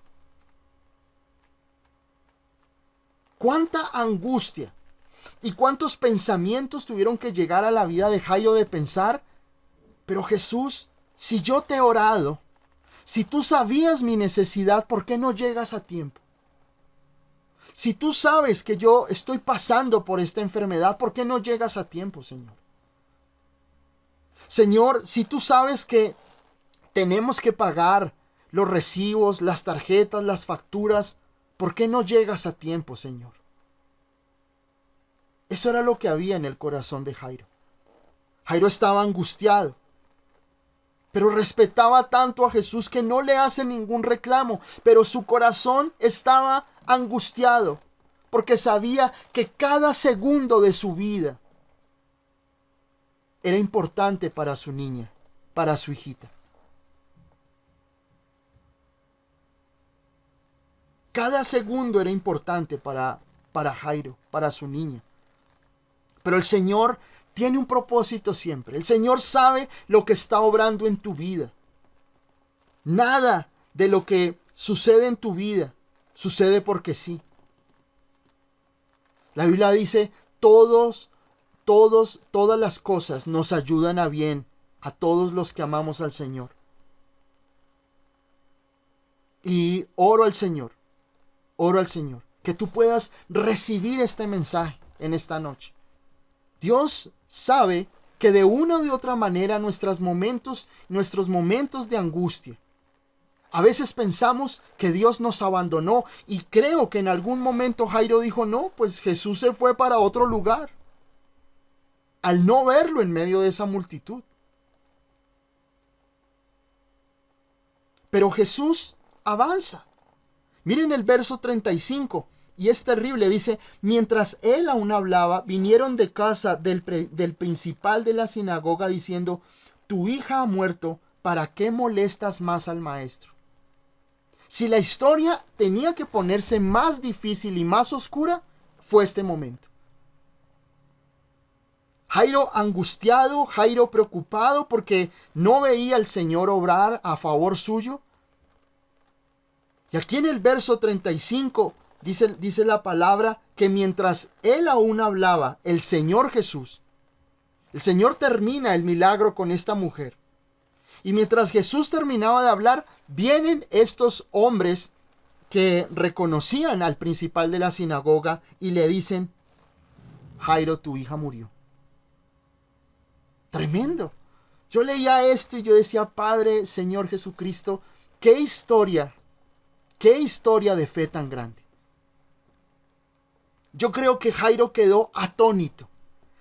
¿Cuánta angustia y cuántos pensamientos tuvieron que llegar a la vida de Jairo de pensar, pero Jesús, si yo te he orado, si tú sabías mi necesidad, ¿por qué no llegas a tiempo? Si tú sabes que yo estoy pasando por esta enfermedad, ¿por qué no llegas a tiempo, Señor? Señor, si tú sabes que tenemos que pagar los recibos, las tarjetas, las facturas, ¿por qué no llegas a tiempo, Señor? Eso era lo que había en el corazón de Jairo. Jairo estaba angustiado, pero respetaba tanto a Jesús que no le hace ningún reclamo, pero su corazón estaba angustiado porque sabía que cada segundo de su vida era importante para su niña, para su hijita. Cada segundo era importante para Jairo, para su niña. Pero el Señor tiene un propósito siempre. El Señor sabe lo que está obrando en tu vida. Nada de lo que sucede en tu vida sucede porque sí. La Biblia dice, todas las cosas nos ayudan a bien a todos los que amamos al Señor. Y oro al Señor, que tú puedas recibir este mensaje en esta noche. Dios sabe que de una u de otra manera nuestros momentos de angustia, a veces pensamos que Dios nos abandonó, y creo que en algún momento Jairo dijo, no, pues Jesús se fue para otro lugar, al no verlo en medio de esa multitud. Pero Jesús avanza. Miren el verso 35, y es terrible, dice, mientras él aún hablaba, vinieron de casa del principal de la sinagoga diciendo, tu hija ha muerto, ¿para qué molestas más al maestro? Si la historia tenía que ponerse más difícil y más oscura, fue este momento. Jairo angustiado, Jairo preocupado porque no veía al Señor obrar a favor suyo. Y aquí en el verso 35 dice la palabra que mientras él aún hablaba, el Señor Jesús, el Señor termina el milagro con esta mujer. Y mientras Jesús terminaba de hablar, vienen estos hombres que reconocían al principal de la sinagoga y le dicen, Jairo, tu hija murió. Tremendo. Yo leía esto y yo decía, Padre, Señor Jesucristo, qué historia de fe tan grande. Yo creo que Jairo quedó atónito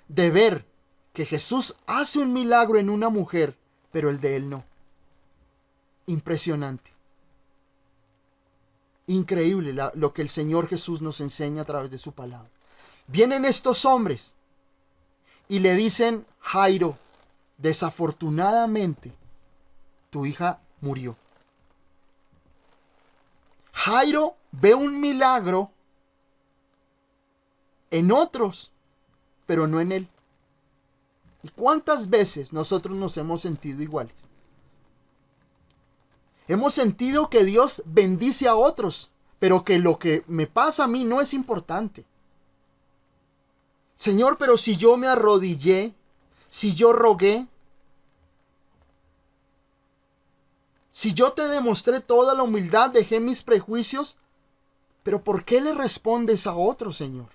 de ver que Jesús hace un milagro en una mujer, pero el de él no. Impresionante. Increíble lo que el Señor Jesús nos enseña a través de su palabra. Vienen estos hombres y le dicen, Jairo, desafortunadamente, tu hija murió. Jairo ve un milagro en otros, pero no en él. ¿Y cuántas veces nosotros nos hemos sentido iguales? Hemos sentido que Dios bendice a otros, pero que lo que me pasa a mí no es importante. Señor, pero si yo me arrodillé, si yo rogué, Si yo te demostré toda la humildad, dejé mis prejuicios, pero ¿por qué le respondes a otro, Señor?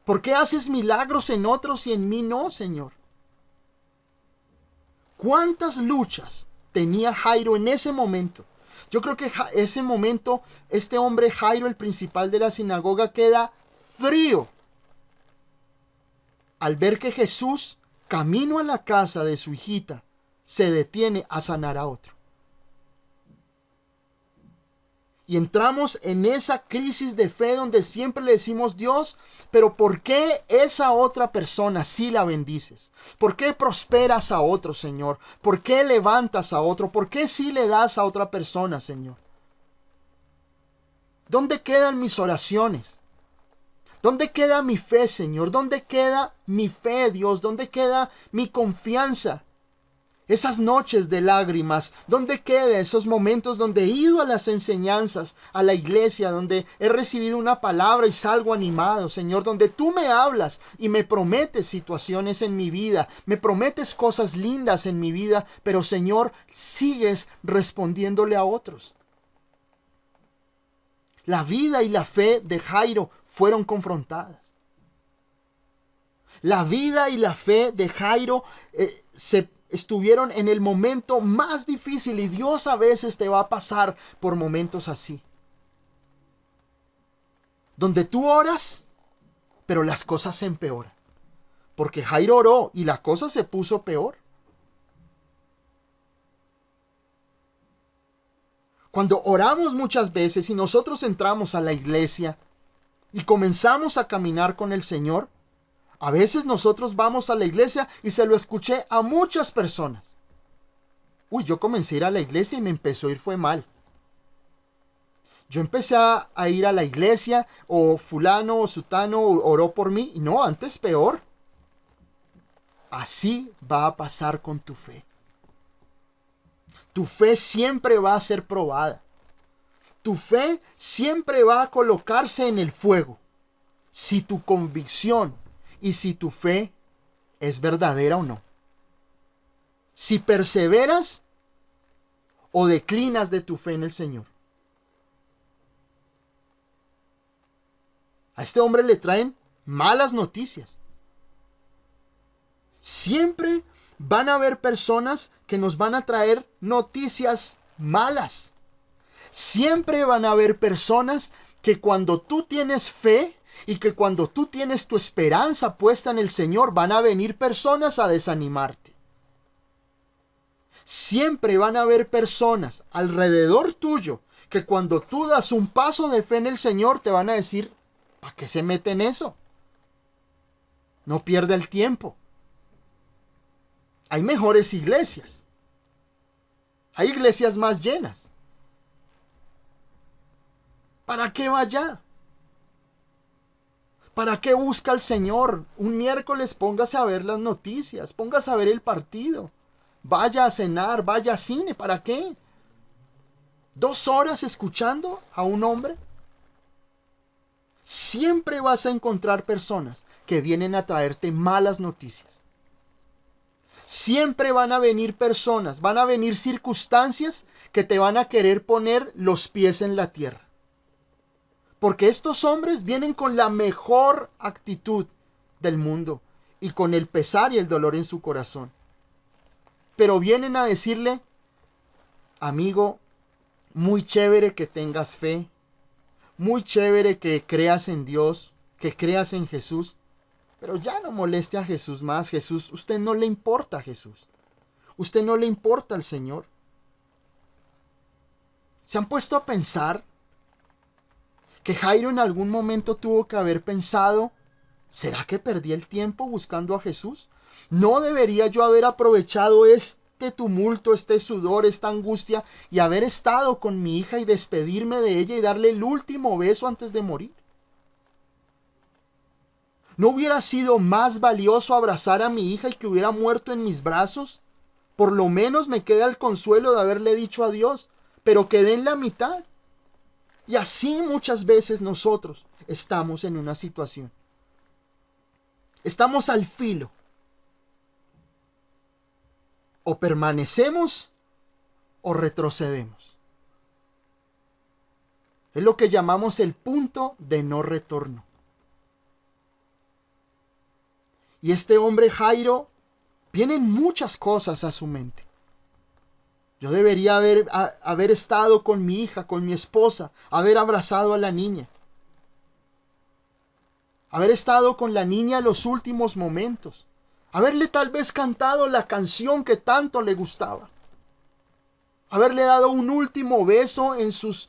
¿Por qué haces milagros en otros y en mí no, Señor? ¿Cuántas luchas tenía Jairo en ese momento? Yo creo que ese momento, este hombre Jairo, el principal de la sinagoga, queda frío al ver que Jesús, camino a la casa de su hijita, se detiene a sanar a otro. Y entramos en esa crisis de fe donde siempre le decimos: Dios, pero ¿por qué esa otra persona sí la bendices? ¿Por qué prosperas a otro, Señor? ¿Por qué levantas a otro? ¿Por qué sí le das a otra persona, Señor? ¿Dónde quedan mis oraciones? ¿Dónde queda mi fe, Señor? ¿Dónde queda mi fe, Dios? ¿Dónde queda mi confianza? Esas noches de lágrimas, ¿dónde quedan esos momentos donde he ido a las enseñanzas, a la iglesia, donde he recibido una palabra y salgo animado, Señor? Donde tú me hablas y me prometes situaciones en mi vida, me prometes cosas lindas en mi vida, pero, Señor, sigues respondiéndole a otros. La vida y la fe de Jairo fueron confrontadas. La vida y la fe de Jairo estuvieron en el momento más difícil, y Dios a veces te va a pasar por momentos así, donde tú oras, pero las cosas se empeoran, porque Jairo oró y la cosa se puso peor. Cuando oramos muchas veces y nosotros entramos a la iglesia y comenzamos a caminar con el Señor, a veces nosotros vamos a la iglesia, y se lo escuché a muchas personas: uy, yo comencé a ir a la iglesia y me empezó a ir fue mal. Yo empecé a ir a la iglesia, o fulano o sutano oró por mí, y no, antes peor. Así va a pasar con tu fe. Tu fe siempre va a ser probada. Tu fe siempre va a colocarse en el fuego, si tu convicción y si tu fe es verdadera o no. Si perseveras o declinas de tu fe en el Señor. A este hombre le traen malas noticias. Siempre van a haber personas que nos van a traer noticias malas. Siempre van a haber personas que cuando tú tienes fe y que cuando tú tienes tu esperanza puesta en el Señor, van a venir personas a desanimarte. Siempre van a haber personas alrededor tuyo que cuando tú das un paso de fe en el Señor te van a decir: ¿para qué se mete en eso? No pierda el tiempo. Hay mejores iglesias. Hay iglesias más llenas. ¿Para qué va allá? ¿Para qué busca al Señor? Un miércoles póngase a ver las noticias, póngase a ver el partido. Vaya a cenar, vaya a cine. ¿Para qué? 2 horas escuchando a un hombre. Siempre vas a encontrar personas que vienen a traerte malas noticias. Siempre van a venir personas, van a venir circunstancias que te van a querer poner los pies en la tierra. Porque estos hombres vienen con la mejor actitud del mundo y con el pesar y el dolor en su corazón. Pero vienen a decirle: amigo, muy chévere que tengas fe, muy chévere que creas en Dios, que creas en Jesús, pero ya no moleste a Jesús más. Jesús, usted no le importa a Jesús. Usted no le importa al Señor. ¿Se han puesto a pensar que Jairo en algún momento tuvo que haber pensado: ¿será que perdí el tiempo buscando a Jesús? ¿No debería yo haber aprovechado este tumulto, este sudor, esta angustia, y haber estado con mi hija y despedirme de ella y darle el último beso antes de morir? ¿No hubiera sido más valioso abrazar a mi hija y que hubiera muerto en mis brazos? Por lo menos me queda el consuelo de haberle dicho adiós, pero quedé en la mitad. Y así muchas veces nosotros estamos en una situación. Estamos al filo. O permanecemos o retrocedemos. Es lo que llamamos el punto de no retorno. Y este hombre Jairo, vienen muchas cosas a su mente. Yo debería haber estado con mi hija, con mi esposa, haber abrazado a la niña. Haber estado con la niña en los últimos momentos. Haberle tal vez cantado la canción que tanto le gustaba. Haberle dado un último beso en sus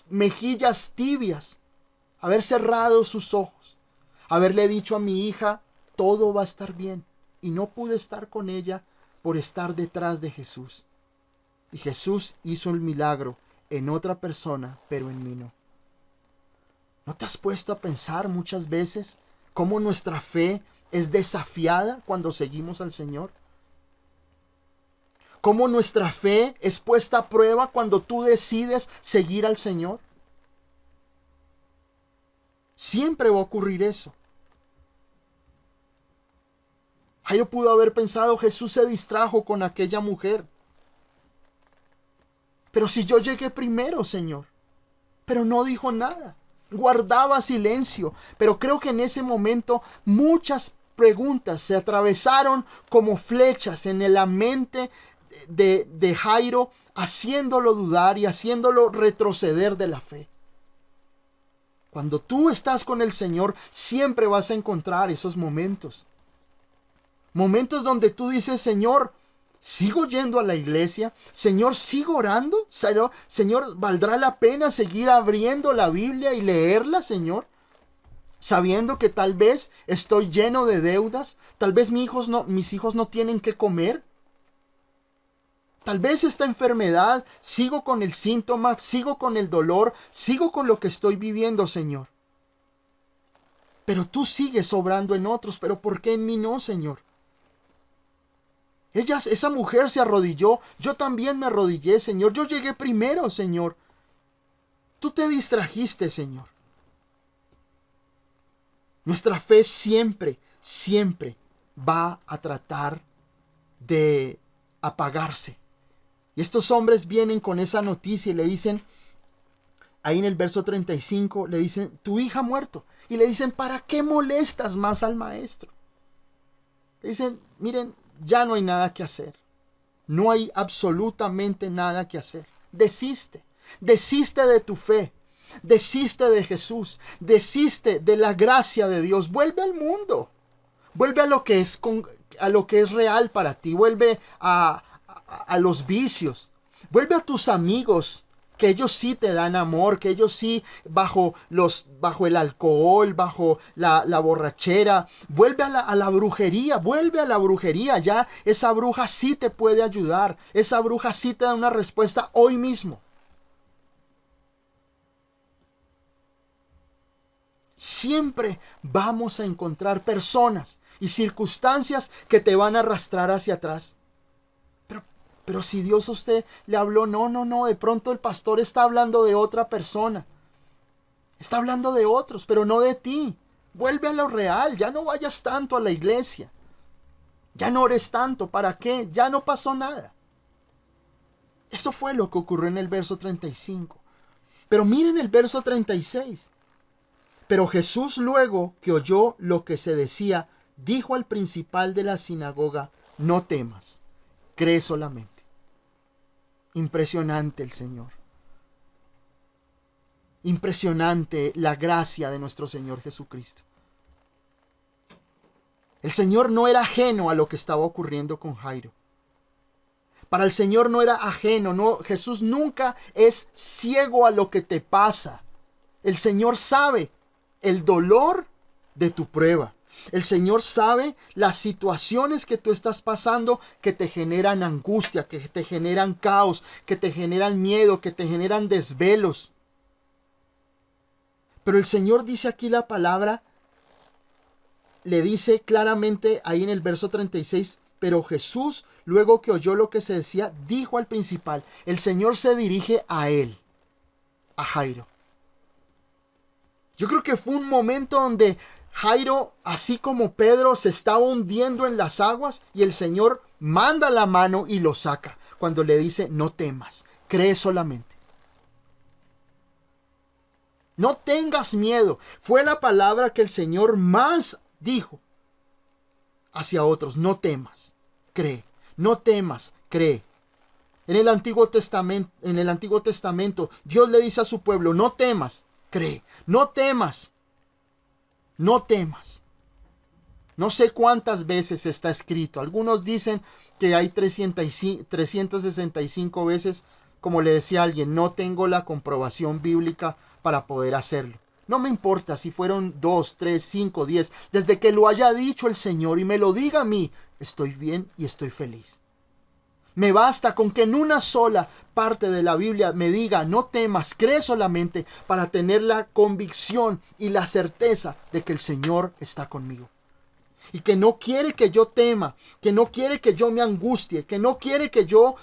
mejillas tibias. Haber cerrado sus ojos. Haberle dicho a mi hija, todo va a estar bien. Y no pude estar con ella por estar detrás de Jesús. Y Jesús hizo el milagro en otra persona, pero en mí no. ¿No te has puesto a pensar muchas veces cómo nuestra fe es desafiada cuando seguimos al Señor? ¿Cómo nuestra fe es puesta a prueba cuando tú decides seguir al Señor? Siempre va a ocurrir eso. Jairo pudo haber pensado, Jesús se distrajo con aquella mujer. Pero si yo llegué primero, Señor. Pero no dijo nada. Guardaba silencio. Pero creo que en ese momento muchas preguntas se atravesaron como flechas en la mente de Jairo, haciéndolo dudar y haciéndolo retroceder de la fe. Cuando tú estás con el Señor, siempre vas a encontrar esos momentos. Momentos donde tú dices, Señor, ¿sigo yendo a la iglesia? Señor, ¿sigo orando? Señor, ¿valdrá la pena seguir abriendo la Biblia y leerla, Señor? Sabiendo que tal vez estoy lleno de deudas, tal vez mis hijos no tienen que comer. Tal vez esta enfermedad, sigo con el síntoma, sigo con el dolor, sigo con lo que estoy viviendo, Señor. Pero tú sigues obrando en otros, pero ¿por qué en mí no, Señor? Esa mujer se arrodilló, yo también me arrodillé, Señor. Yo llegué primero, Señor. Tú te distrajiste, Señor. Nuestra fe siempre, siempre va a tratar de apagarse. Y estos hombres vienen con esa noticia y le dicen, ahí en el verso 35, le dicen, tu hija ha muerto. Y le dicen, ¿para qué molestas más al maestro? Le dicen, miren, ya no hay nada que hacer. No hay absolutamente nada que hacer. Desiste. Desiste de tu fe. Desiste de Jesús. Desiste de la gracia de Dios. Vuelve al mundo. Vuelve a lo que es real para ti. Vuelve a los vicios. Vuelve a tus amigos, que ellos sí te dan amor, que ellos sí bajo el alcohol, bajo la borrachera. Vuelve a la brujería, vuelve a la brujería. Ya esa bruja sí te puede ayudar. Esa bruja sí te da una respuesta hoy mismo. Siempre vamos a encontrar personas y circunstancias que te van a arrastrar hacia atrás. Pero si Dios a usted le habló, no, de pronto el pastor está hablando de otra persona. Está hablando de otros, pero no de ti. Vuelve a lo real, ya no vayas tanto a la iglesia. Ya no ores tanto, ¿para qué? Ya no pasó nada. Eso fue lo que ocurrió en el verso 35. Pero miren el verso 36. Pero Jesús, luego que oyó lo que se decía, dijo al principal de la sinagoga, no temas, cree solamente. Impresionante el Señor. Impresionante la gracia de nuestro Señor Jesucristo. El Señor no era ajeno a lo que estaba ocurriendo con Jairo. Para el Señor no era ajeno, no, Jesús nunca es ciego a lo que te pasa. El Señor sabe el dolor de tu prueba. El Señor sabe las situaciones que tú estás pasando que te generan angustia, que te generan caos, que te generan miedo, que te generan desvelos. Pero el Señor dice aquí la palabra, le dice claramente ahí en el verso 36, pero Jesús, luego que oyó lo que se decía, dijo al principal. El Señor se dirige a él, a Jairo. Yo creo que fue un momento donde Jairo, así como Pedro, se estaba hundiendo en las aguas y el Señor manda la mano y lo saca cuando le dice: no temas, cree solamente. No tengas miedo. Fue la palabra que el Señor más dijo hacia otros. No temas, cree. No temas, cree. En el Antiguo Testamento, Dios le dice a su pueblo: no temas, cree. No temas, no temas. No sé cuántas veces está escrito. Algunos dicen que hay 365 veces. Como le decía a alguien, no tengo la comprobación bíblica para poder hacerlo. No me importa si fueron 2, 3, 5, 10. Desde que lo haya dicho el Señor y me lo diga a mí, estoy bien y estoy feliz. Me basta con que en una sola parte de la Biblia me diga: no temas, cree solamente, para tener la convicción y la certeza de que el Señor está conmigo. Y que no quiere que yo tema, que no quiere que yo me angustie, que no quiere que yo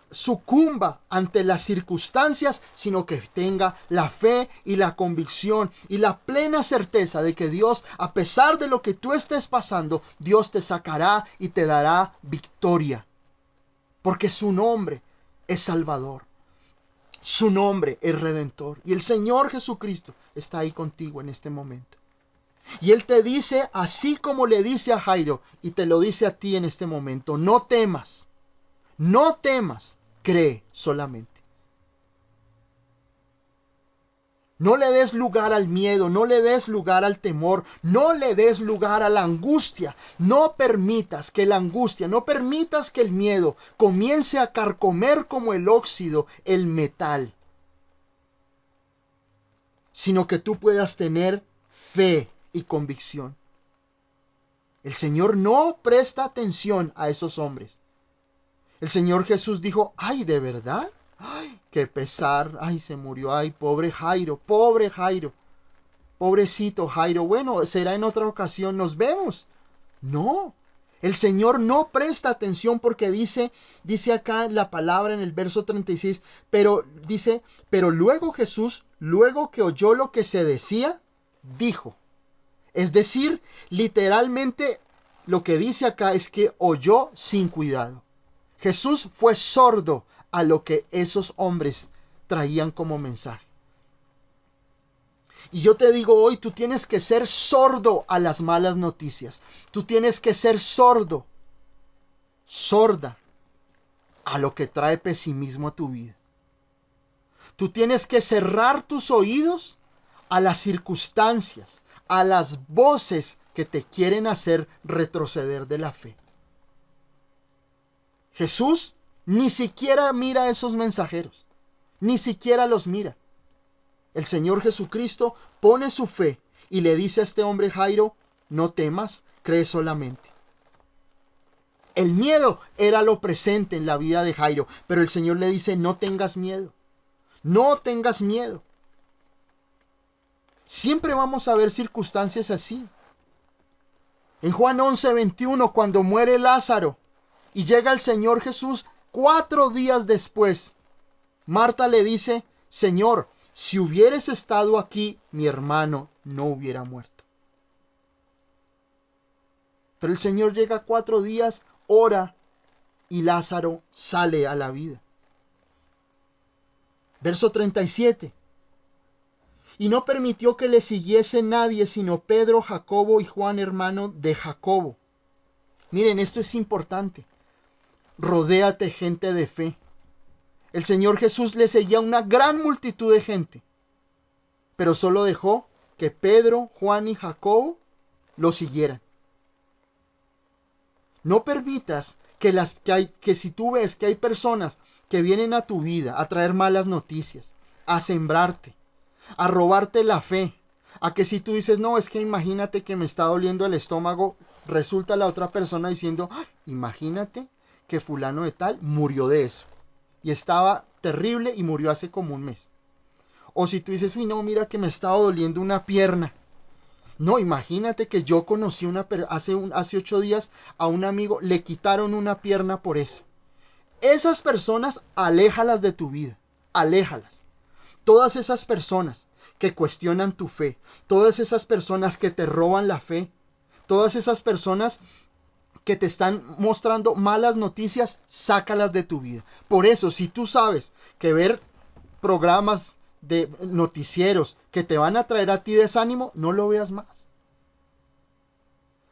sucumba ante las circunstancias, sino que tenga la fe y la convicción y la plena certeza de que Dios, a pesar de lo que tú estés pasando, Dios te sacará y te dará victoria. Porque su nombre es Salvador. Su nombre es Redentor. Y el Señor Jesucristo está ahí contigo en este momento. Y Él te dice, así como le dice a Jairo, y te lo dice a ti en este momento: no temas, no temas, cree solamente. No le des lugar al miedo, no le des lugar al temor, no le des lugar a la angustia. No permitas que la angustia, no permitas que el miedo comience a carcomer como el óxido el metal, sino que tú puedas tener fe y convicción. El Señor no presta atención a esos hombres. El Señor Jesús dijo: ay, ¿de verdad? Ay, qué pesar. Ay, se murió. Ay, pobre Jairo, pobrecito Jairo. Bueno, será en otra ocasión, nos vemos. No, el Señor no presta atención, porque dice acá la palabra en el verso 36, pero luego Jesús, luego que oyó lo que se decía, dijo. Es decir, literalmente lo que dice acá es que oyó sin cuidado. Jesús fue sordo a lo que esos hombres traían como mensaje. Y yo te digo hoy, tú tienes que ser sordo a las malas noticias. Tú tienes que ser sorda a lo que trae pesimismo a tu vida. Tú tienes que cerrar tus oídos a las circunstancias, a las voces que te quieren hacer retroceder de la fe. Jesús ni siquiera mira a esos mensajeros, ni siquiera los mira. El Señor Jesucristo pone su fe y le dice a este hombre Jairo: no temas, cree solamente. El miedo era lo presente en la vida de Jairo, pero el Señor le dice: no tengas miedo, no tengas miedo. Siempre vamos a ver circunstancias así. En Juan 11:21, cuando muere Lázaro y llega el Señor Jesús 4 días después, Marta le dice: Señor, si hubieras estado aquí, mi hermano no hubiera muerto. Pero el Señor llega 4 días, ora, y Lázaro sale a la vida. Verso 37. Y no permitió que le siguiese nadie, sino Pedro, Jacobo y Juan, hermano de Jacobo. Miren, esto es importante. Rodéate gente de fe. El Señor Jesús le seguía una gran multitud de gente, pero solo dejó que Pedro, Juan y Jacobo lo siguieran. No permitas que si tú ves que hay personas que vienen a tu vida a traer malas noticias, a sembrarte, a robarte la fe, a que si tú dices: no, es que imagínate que me está doliendo el estómago, resulta la otra persona diciendo: imagínate que fulano de tal murió de eso y estaba terrible y murió hace como un mes. O si tú dices: uy, no, mira que me estaba doliendo una pierna. No, imagínate que yo conocí hace 8 días a un amigo, le quitaron una pierna por eso. Esas personas, aléjalas de tu vida, aléjalas. Todas esas personas que cuestionan tu fe, todas esas personas que te roban la fe, todas esas personas que te están mostrando malas noticias, sácalas de tu vida. Por eso, si tú sabes que ver programas de noticieros que te van a traer a ti desánimo, no lo veas más.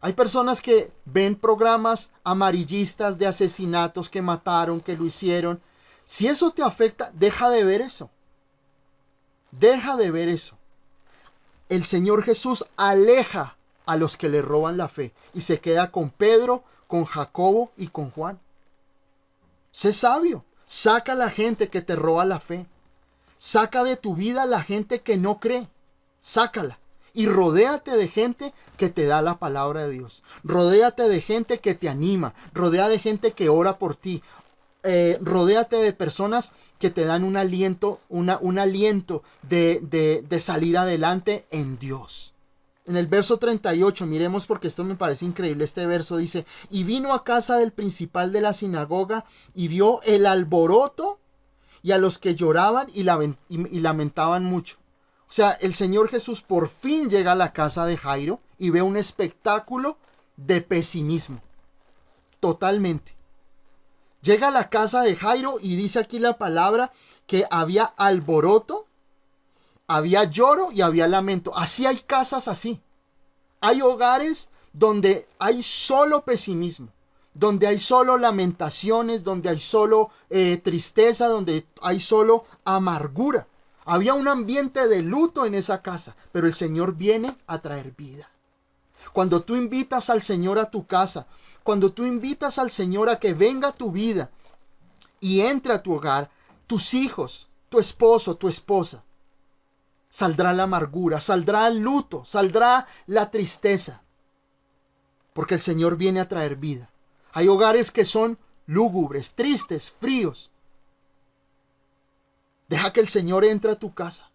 Hay personas que ven programas amarillistas de asesinatos, que mataron, que lo hicieron. Si eso te afecta, deja de ver eso. Deja de ver eso. El Señor Jesús aleja a los que le roban la fe y se queda con Pedro, con Jacobo y con Juan. Sé sabio. Saca a la gente que te roba la fe. Saca de tu vida a la gente que no cree. Sácala. Y rodéate de gente que te da la palabra de Dios. Rodéate de gente que te anima. Rodéate de gente que ora por ti. Rodéate de personas que te dan un aliento, un aliento de salir adelante en Dios. En el verso 38, miremos porque esto me parece increíble. Este verso dice: y vino a casa del principal de la sinagoga y vio el alboroto y a los que lloraban y lamentaban mucho. O sea, el Señor Jesús por fin llega a la casa de Jairo y ve un espectáculo de pesimismo. Totalmente. Llega a la casa de Jairo y dice aquí la palabra que había alboroto, había lloro y había lamento. Así hay casas así. Hay hogares donde hay solo pesimismo, donde hay solo lamentaciones, donde hay solo tristeza, donde hay solo amargura. Había un ambiente de luto en esa casa, pero el Señor viene a traer vida. Cuando tú invitas al Señor a tu casa, cuando tú invitas al Señor a que venga a tu vida y entre a tu hogar, tus hijos, tu esposo, tu esposa, saldrá la amargura, saldrá el luto, saldrá la tristeza, porque el Señor viene a traer vida. Hay hogares que son lúgubres, tristes, fríos. Deja que el Señor entre a tu casa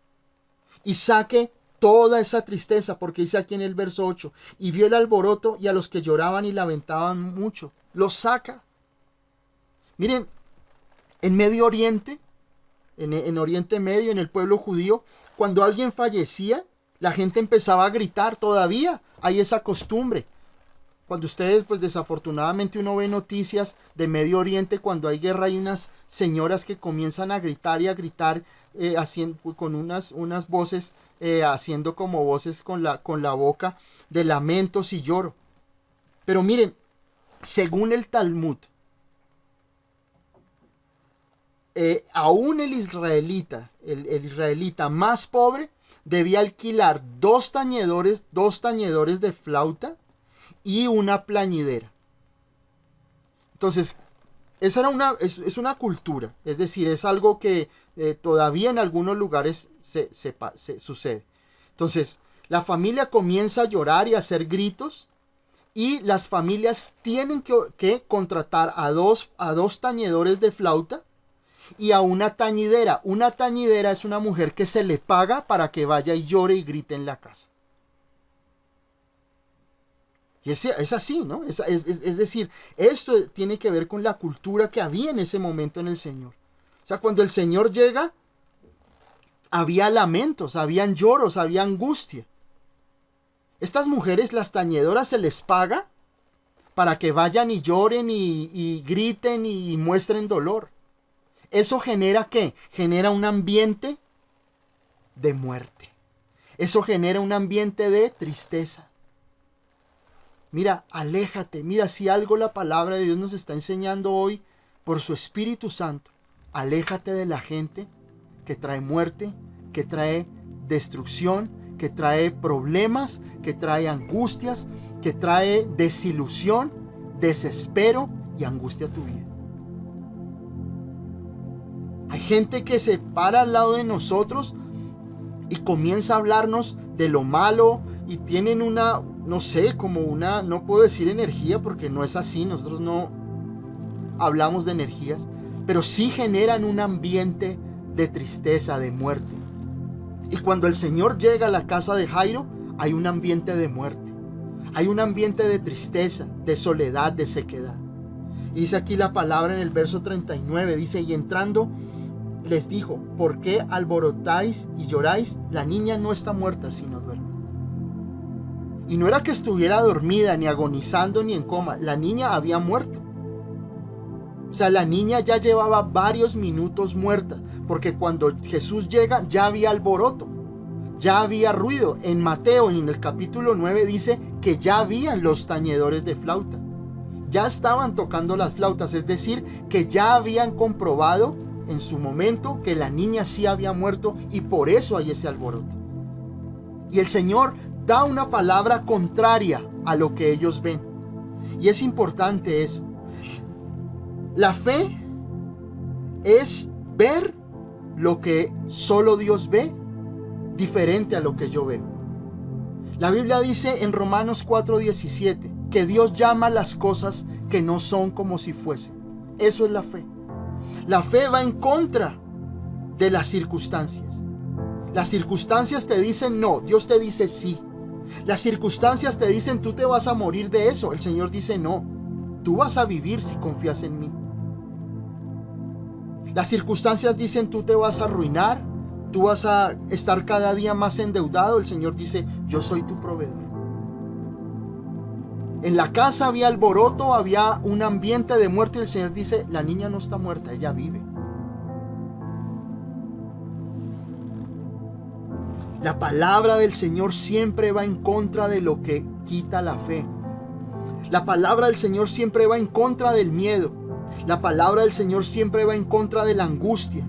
y saque toda esa tristeza, porque dice aquí en el verso 8, y vio el alboroto y a los que lloraban y lamentaban mucho. Los saca. Miren, en Medio Oriente, en Oriente Medio, en el pueblo judío, cuando alguien fallecía, la gente empezaba a gritar. Todavía hay esa costumbre. Cuando ustedes, pues desafortunadamente uno ve noticias de Medio Oriente, cuando hay guerra, hay unas señoras que comienzan a gritar y a gritar haciendo, con unas voces, haciendo como voces con la boca de lamentos y lloro. Pero miren, según el Talmud, aún el israelita más pobre debía alquilar dos tañedores de flauta y una plañidera. Entonces, esa era es una cultura, es decir, es algo que todavía en algunos lugares se sucede. Entonces, la familia comienza a llorar y a hacer gritos, y las familias tienen que contratar a dos tañedores de flauta y a una tañidera. Una tañidera es una mujer que se le paga para que vaya y llore y grite en la casa. Y es así, ¿no? Es decir, esto tiene que ver con la cultura que había en ese momento en el Señor. O sea, cuando el Señor llega, había lamentos, habían lloros, había angustia. Estas mujeres, las tañedoras, se les paga para que vayan y lloren y griten y muestren dolor. ¿Eso genera qué? Genera un ambiente de muerte. Eso genera un ambiente de tristeza. Mira, aléjate. Mira, si algo la palabra de Dios nos está enseñando hoy por su Espíritu Santo, aléjate de la gente que trae muerte, que trae destrucción, que trae problemas, que trae angustias, que trae desilusión, desespero y angustia a tu vida. Hay gente que se para al lado de nosotros y comienza a hablarnos de lo malo y tienen una, no sé, como una, no puedo decir energía porque no es así, nosotros no hablamos de energías, pero sí generan un ambiente de tristeza, de muerte. Y cuando el Señor llega a la casa de Jairo, hay un ambiente de muerte, hay un ambiente de tristeza, de soledad, de sequedad. Y dice aquí la palabra en el verso 39, dice, y entrando les dijo: ¿por qué alborotáis y lloráis? La niña no está muerta, sino duerme. Y no era que estuviera dormida, ni agonizando, ni en coma. La niña había muerto. O sea, la niña ya llevaba varios minutos muerta, porque cuando Jesús llega ya había alboroto, ya había ruido. En Mateo, en el capítulo 9, dice que ya habían los tañedores de flauta. Ya estaban tocando las flautas, es decir, que ya habían comprobado en su momento que la niña sí había muerto, y por eso hay ese alboroto. Y el Señor da una palabra contraria a lo que ellos ven. Y es importante eso. La fe es ver lo que solo Dios ve, diferente a lo que yo veo. La Biblia dice en Romanos 4:17 que Dios llama las cosas que no son como si fuesen. Eso es la fe. La fe va en contra de las circunstancias. Las circunstancias te dicen no, Dios te dice sí. Las circunstancias te dicen tú te vas a morir de eso. El Señor dice no, tú vas a vivir si confías en mí. Las circunstancias dicen tú te vas a arruinar, tú vas a estar cada día más endeudado. El Señor dice yo soy tu proveedor. En la casa había alboroto, había un ambiente de muerte, y el Señor dice la niña no está muerta, ella vive. La palabra del Señor siempre va en contra de lo que quita la fe. La palabra del Señor siempre va en contra del miedo. La palabra del Señor siempre va en contra de la angustia.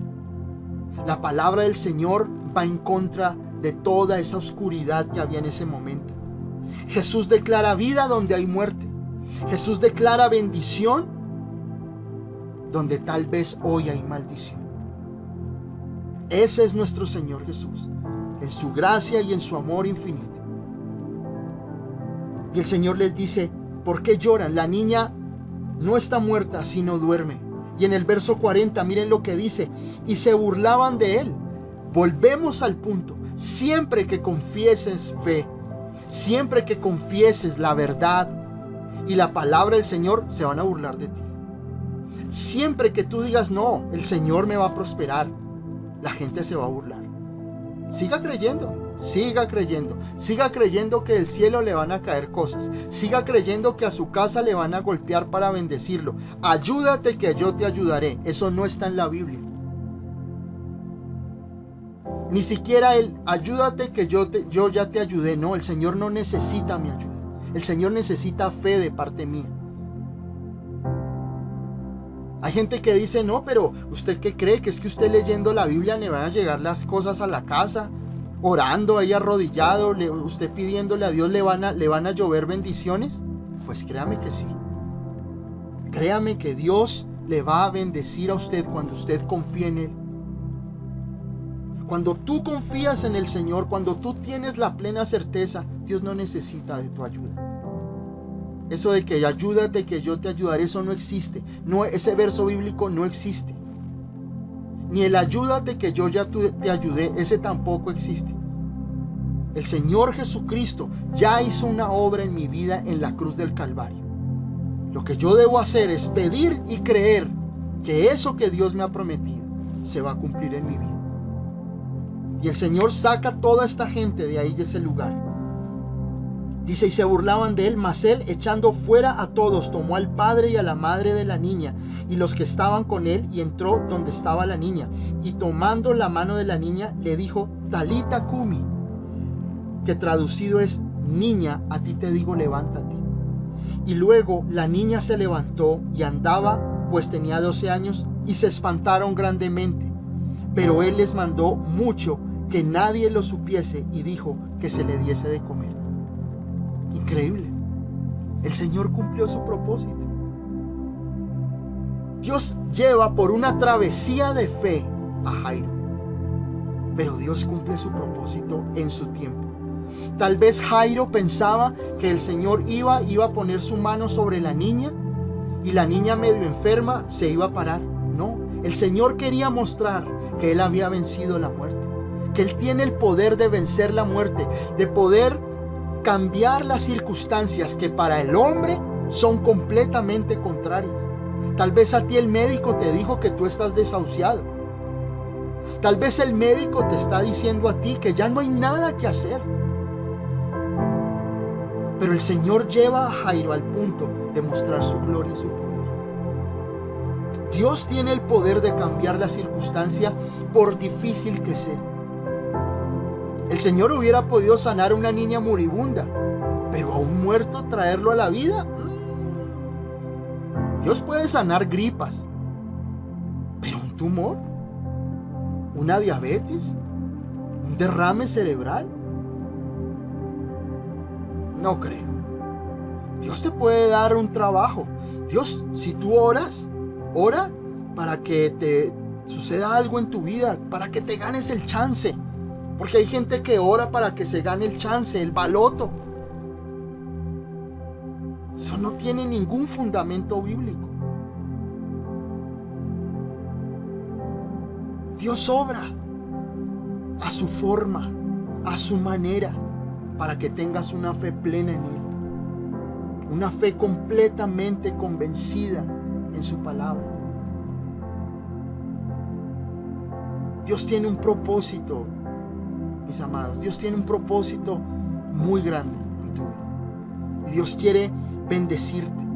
La palabra del Señor va en contra de toda esa oscuridad que había en ese momento. Jesús declara vida donde hay muerte. Jesús declara bendición donde tal vez hoy hay maldición. Ese es nuestro Señor Jesús, en su gracia y en su amor infinito. Y el Señor les dice: ¿por qué lloran? La niña no está muerta, sino duerme. Y en el verso 40, miren lo que dice: y se burlaban de él. Volvemos al punto. Siempre que confieses fe, siempre que confieses la verdad y la palabra del Señor, se van a burlar de ti. Siempre que tú digas no, el Señor me va a prosperar, la gente se va a burlar. Siga creyendo, siga creyendo, siga creyendo que del cielo le van a caer cosas, siga creyendo que a su casa le van a golpear para bendecirlo. Ayúdate que yo te ayudaré. Eso no está en la Biblia. Ni siquiera el ayúdate que yo ya te ayudé. No, el Señor no necesita mi ayuda. El Señor necesita fe de parte mía. Hay gente que dice: no, pero ¿usted qué cree? ¿Que es que usted leyendo la Biblia le van a llegar las cosas a la casa? Orando ahí arrodillado, usted pidiéndole a Dios, ¿le van a llover bendiciones? Pues créame que sí. Créame que Dios le va a bendecir a usted cuando usted confíe en Él. Cuando tú confías en el Señor, cuando tú tienes la plena certeza, Dios no necesita de tu ayuda. Eso de que ayúdate que yo te ayudaré, eso no existe. No, ese verso bíblico no existe. Ni el ayúdate que yo ya te ayudé, ese tampoco existe. El Señor Jesucristo ya hizo una obra en mi vida en la cruz del Calvario. Lo que yo debo hacer es pedir y creer que eso que Dios me ha prometido se va a cumplir en mi vida. Y el Señor saca a toda esta gente de ahí, de ese lugar. Dice: y se burlaban de él, mas él, echando fuera a todos, tomó al padre y a la madre de la niña y los que estaban con él, y entró donde estaba la niña, y tomando la mano de la niña le dijo: Talita cumi, que traducido es: niña, a ti te digo, levántate. Y luego la niña se levantó y andaba, pues tenía 12 años, y se espantaron grandemente. Pero él les mandó mucho que nadie lo supiese, y dijo que se le diese de comer. Increíble. El Señor cumplió su propósito. Dios lleva por una travesía de fe a Jairo, pero Dios cumple su propósito en su tiempo. Tal vez Jairo pensaba que el Señor iba a poner su mano sobre la niña y la niña, medio enferma, se iba a parar. No, el Señor quería mostrar que Él había vencido la muerte, que Él tiene el poder de vencer la muerte, de poder cambiar las circunstancias que para el hombre son completamente contrarias. Tal vez a ti el médico te dijo que tú estás desahuciado, Tal vez el médico te está diciendo a ti que ya no hay nada que hacer. Pero el Señor lleva a Jairo al punto de mostrar su gloria y su poder. Dios tiene el poder de cambiar la circunstancia por difícil que sea. El Señor hubiera podido sanar a una niña moribunda, pero a un muerto traerlo a la vida. Dios puede sanar gripas, pero un tumor, una diabetes, un derrame cerebral, no creo. Dios te puede dar un trabajo. Dios, si tú oras, ora para que te suceda algo en tu vida, para que te ganes el chance. Porque hay gente que ora para que se gane el chance, el baloto. Eso no tiene ningún fundamento bíblico. Dios obra a su forma, a su manera, para que tengas una fe plena en Él. Una fe completamente convencida en su palabra. Dios tiene un propósito, mis amados. Dios tiene un propósito muy grande en tu vida. Y Dios quiere bendecirte.